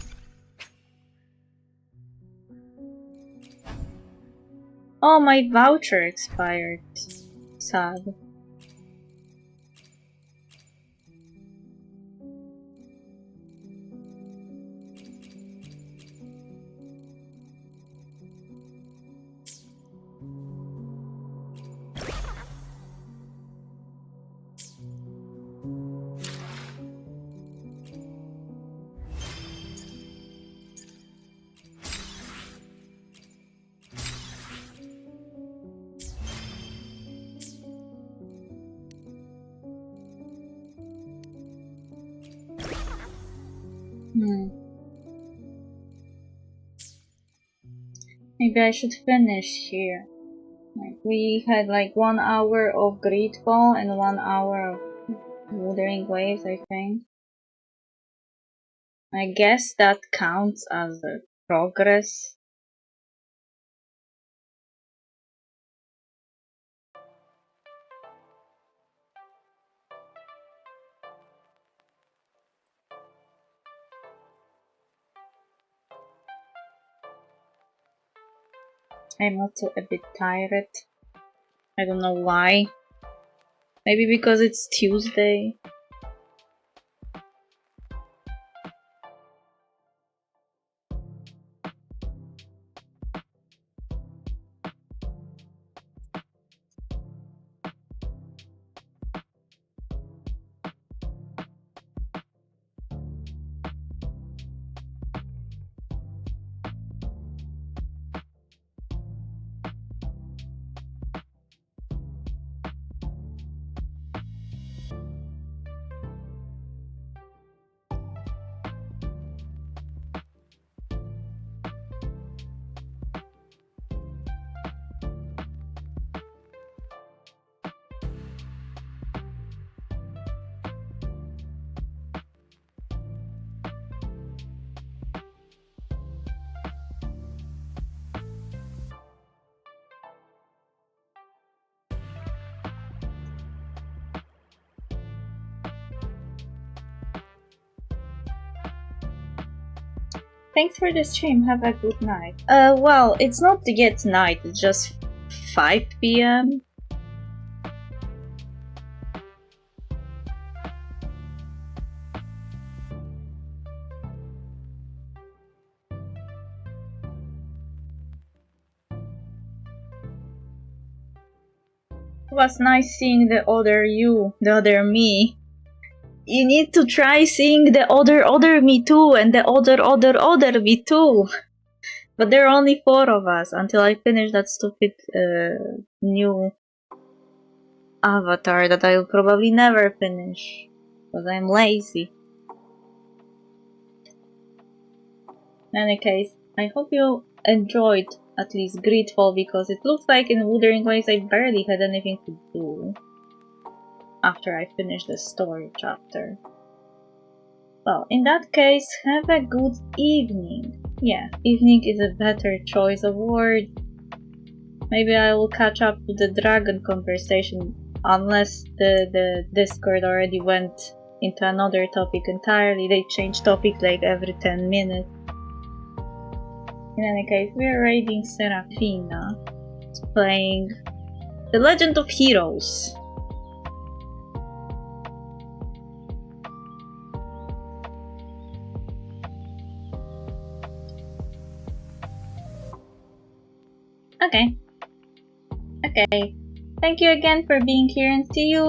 Oh, my voucher expired. Sad. Maybe I should finish here. Like, we had like 1 hour of Greedfall and 1 hour of Wuthering Waves, I think. I guess that counts as a progress. I'm also a bit tired. I don't know why. Maybe because it's Tuesday. Thanks for the stream, have a good night. Well, it's not yet night, it's just 5 PM. It was nice seeing the other you, the other me. You need to try seeing the other me too, and the other me too. But there are only 4 of us until I finish that stupid new Avatar that I will probably never finish, because I'm lazy. In any case, I hope you enjoyed at least Greedfall, because it looks like in Wuthering Waves I barely had anything to do after I finished the story chapter. Well, in that case, have a good evening. Yeah, evening is a better choice of word. Maybe I will catch up with the dragon conversation, unless the Discord already went into another topic entirely. They change topic like every 10 minutes. In any case, we are raiding Serafina, playing The Legend of Heroes. Okay. Thank you again for being here, and see you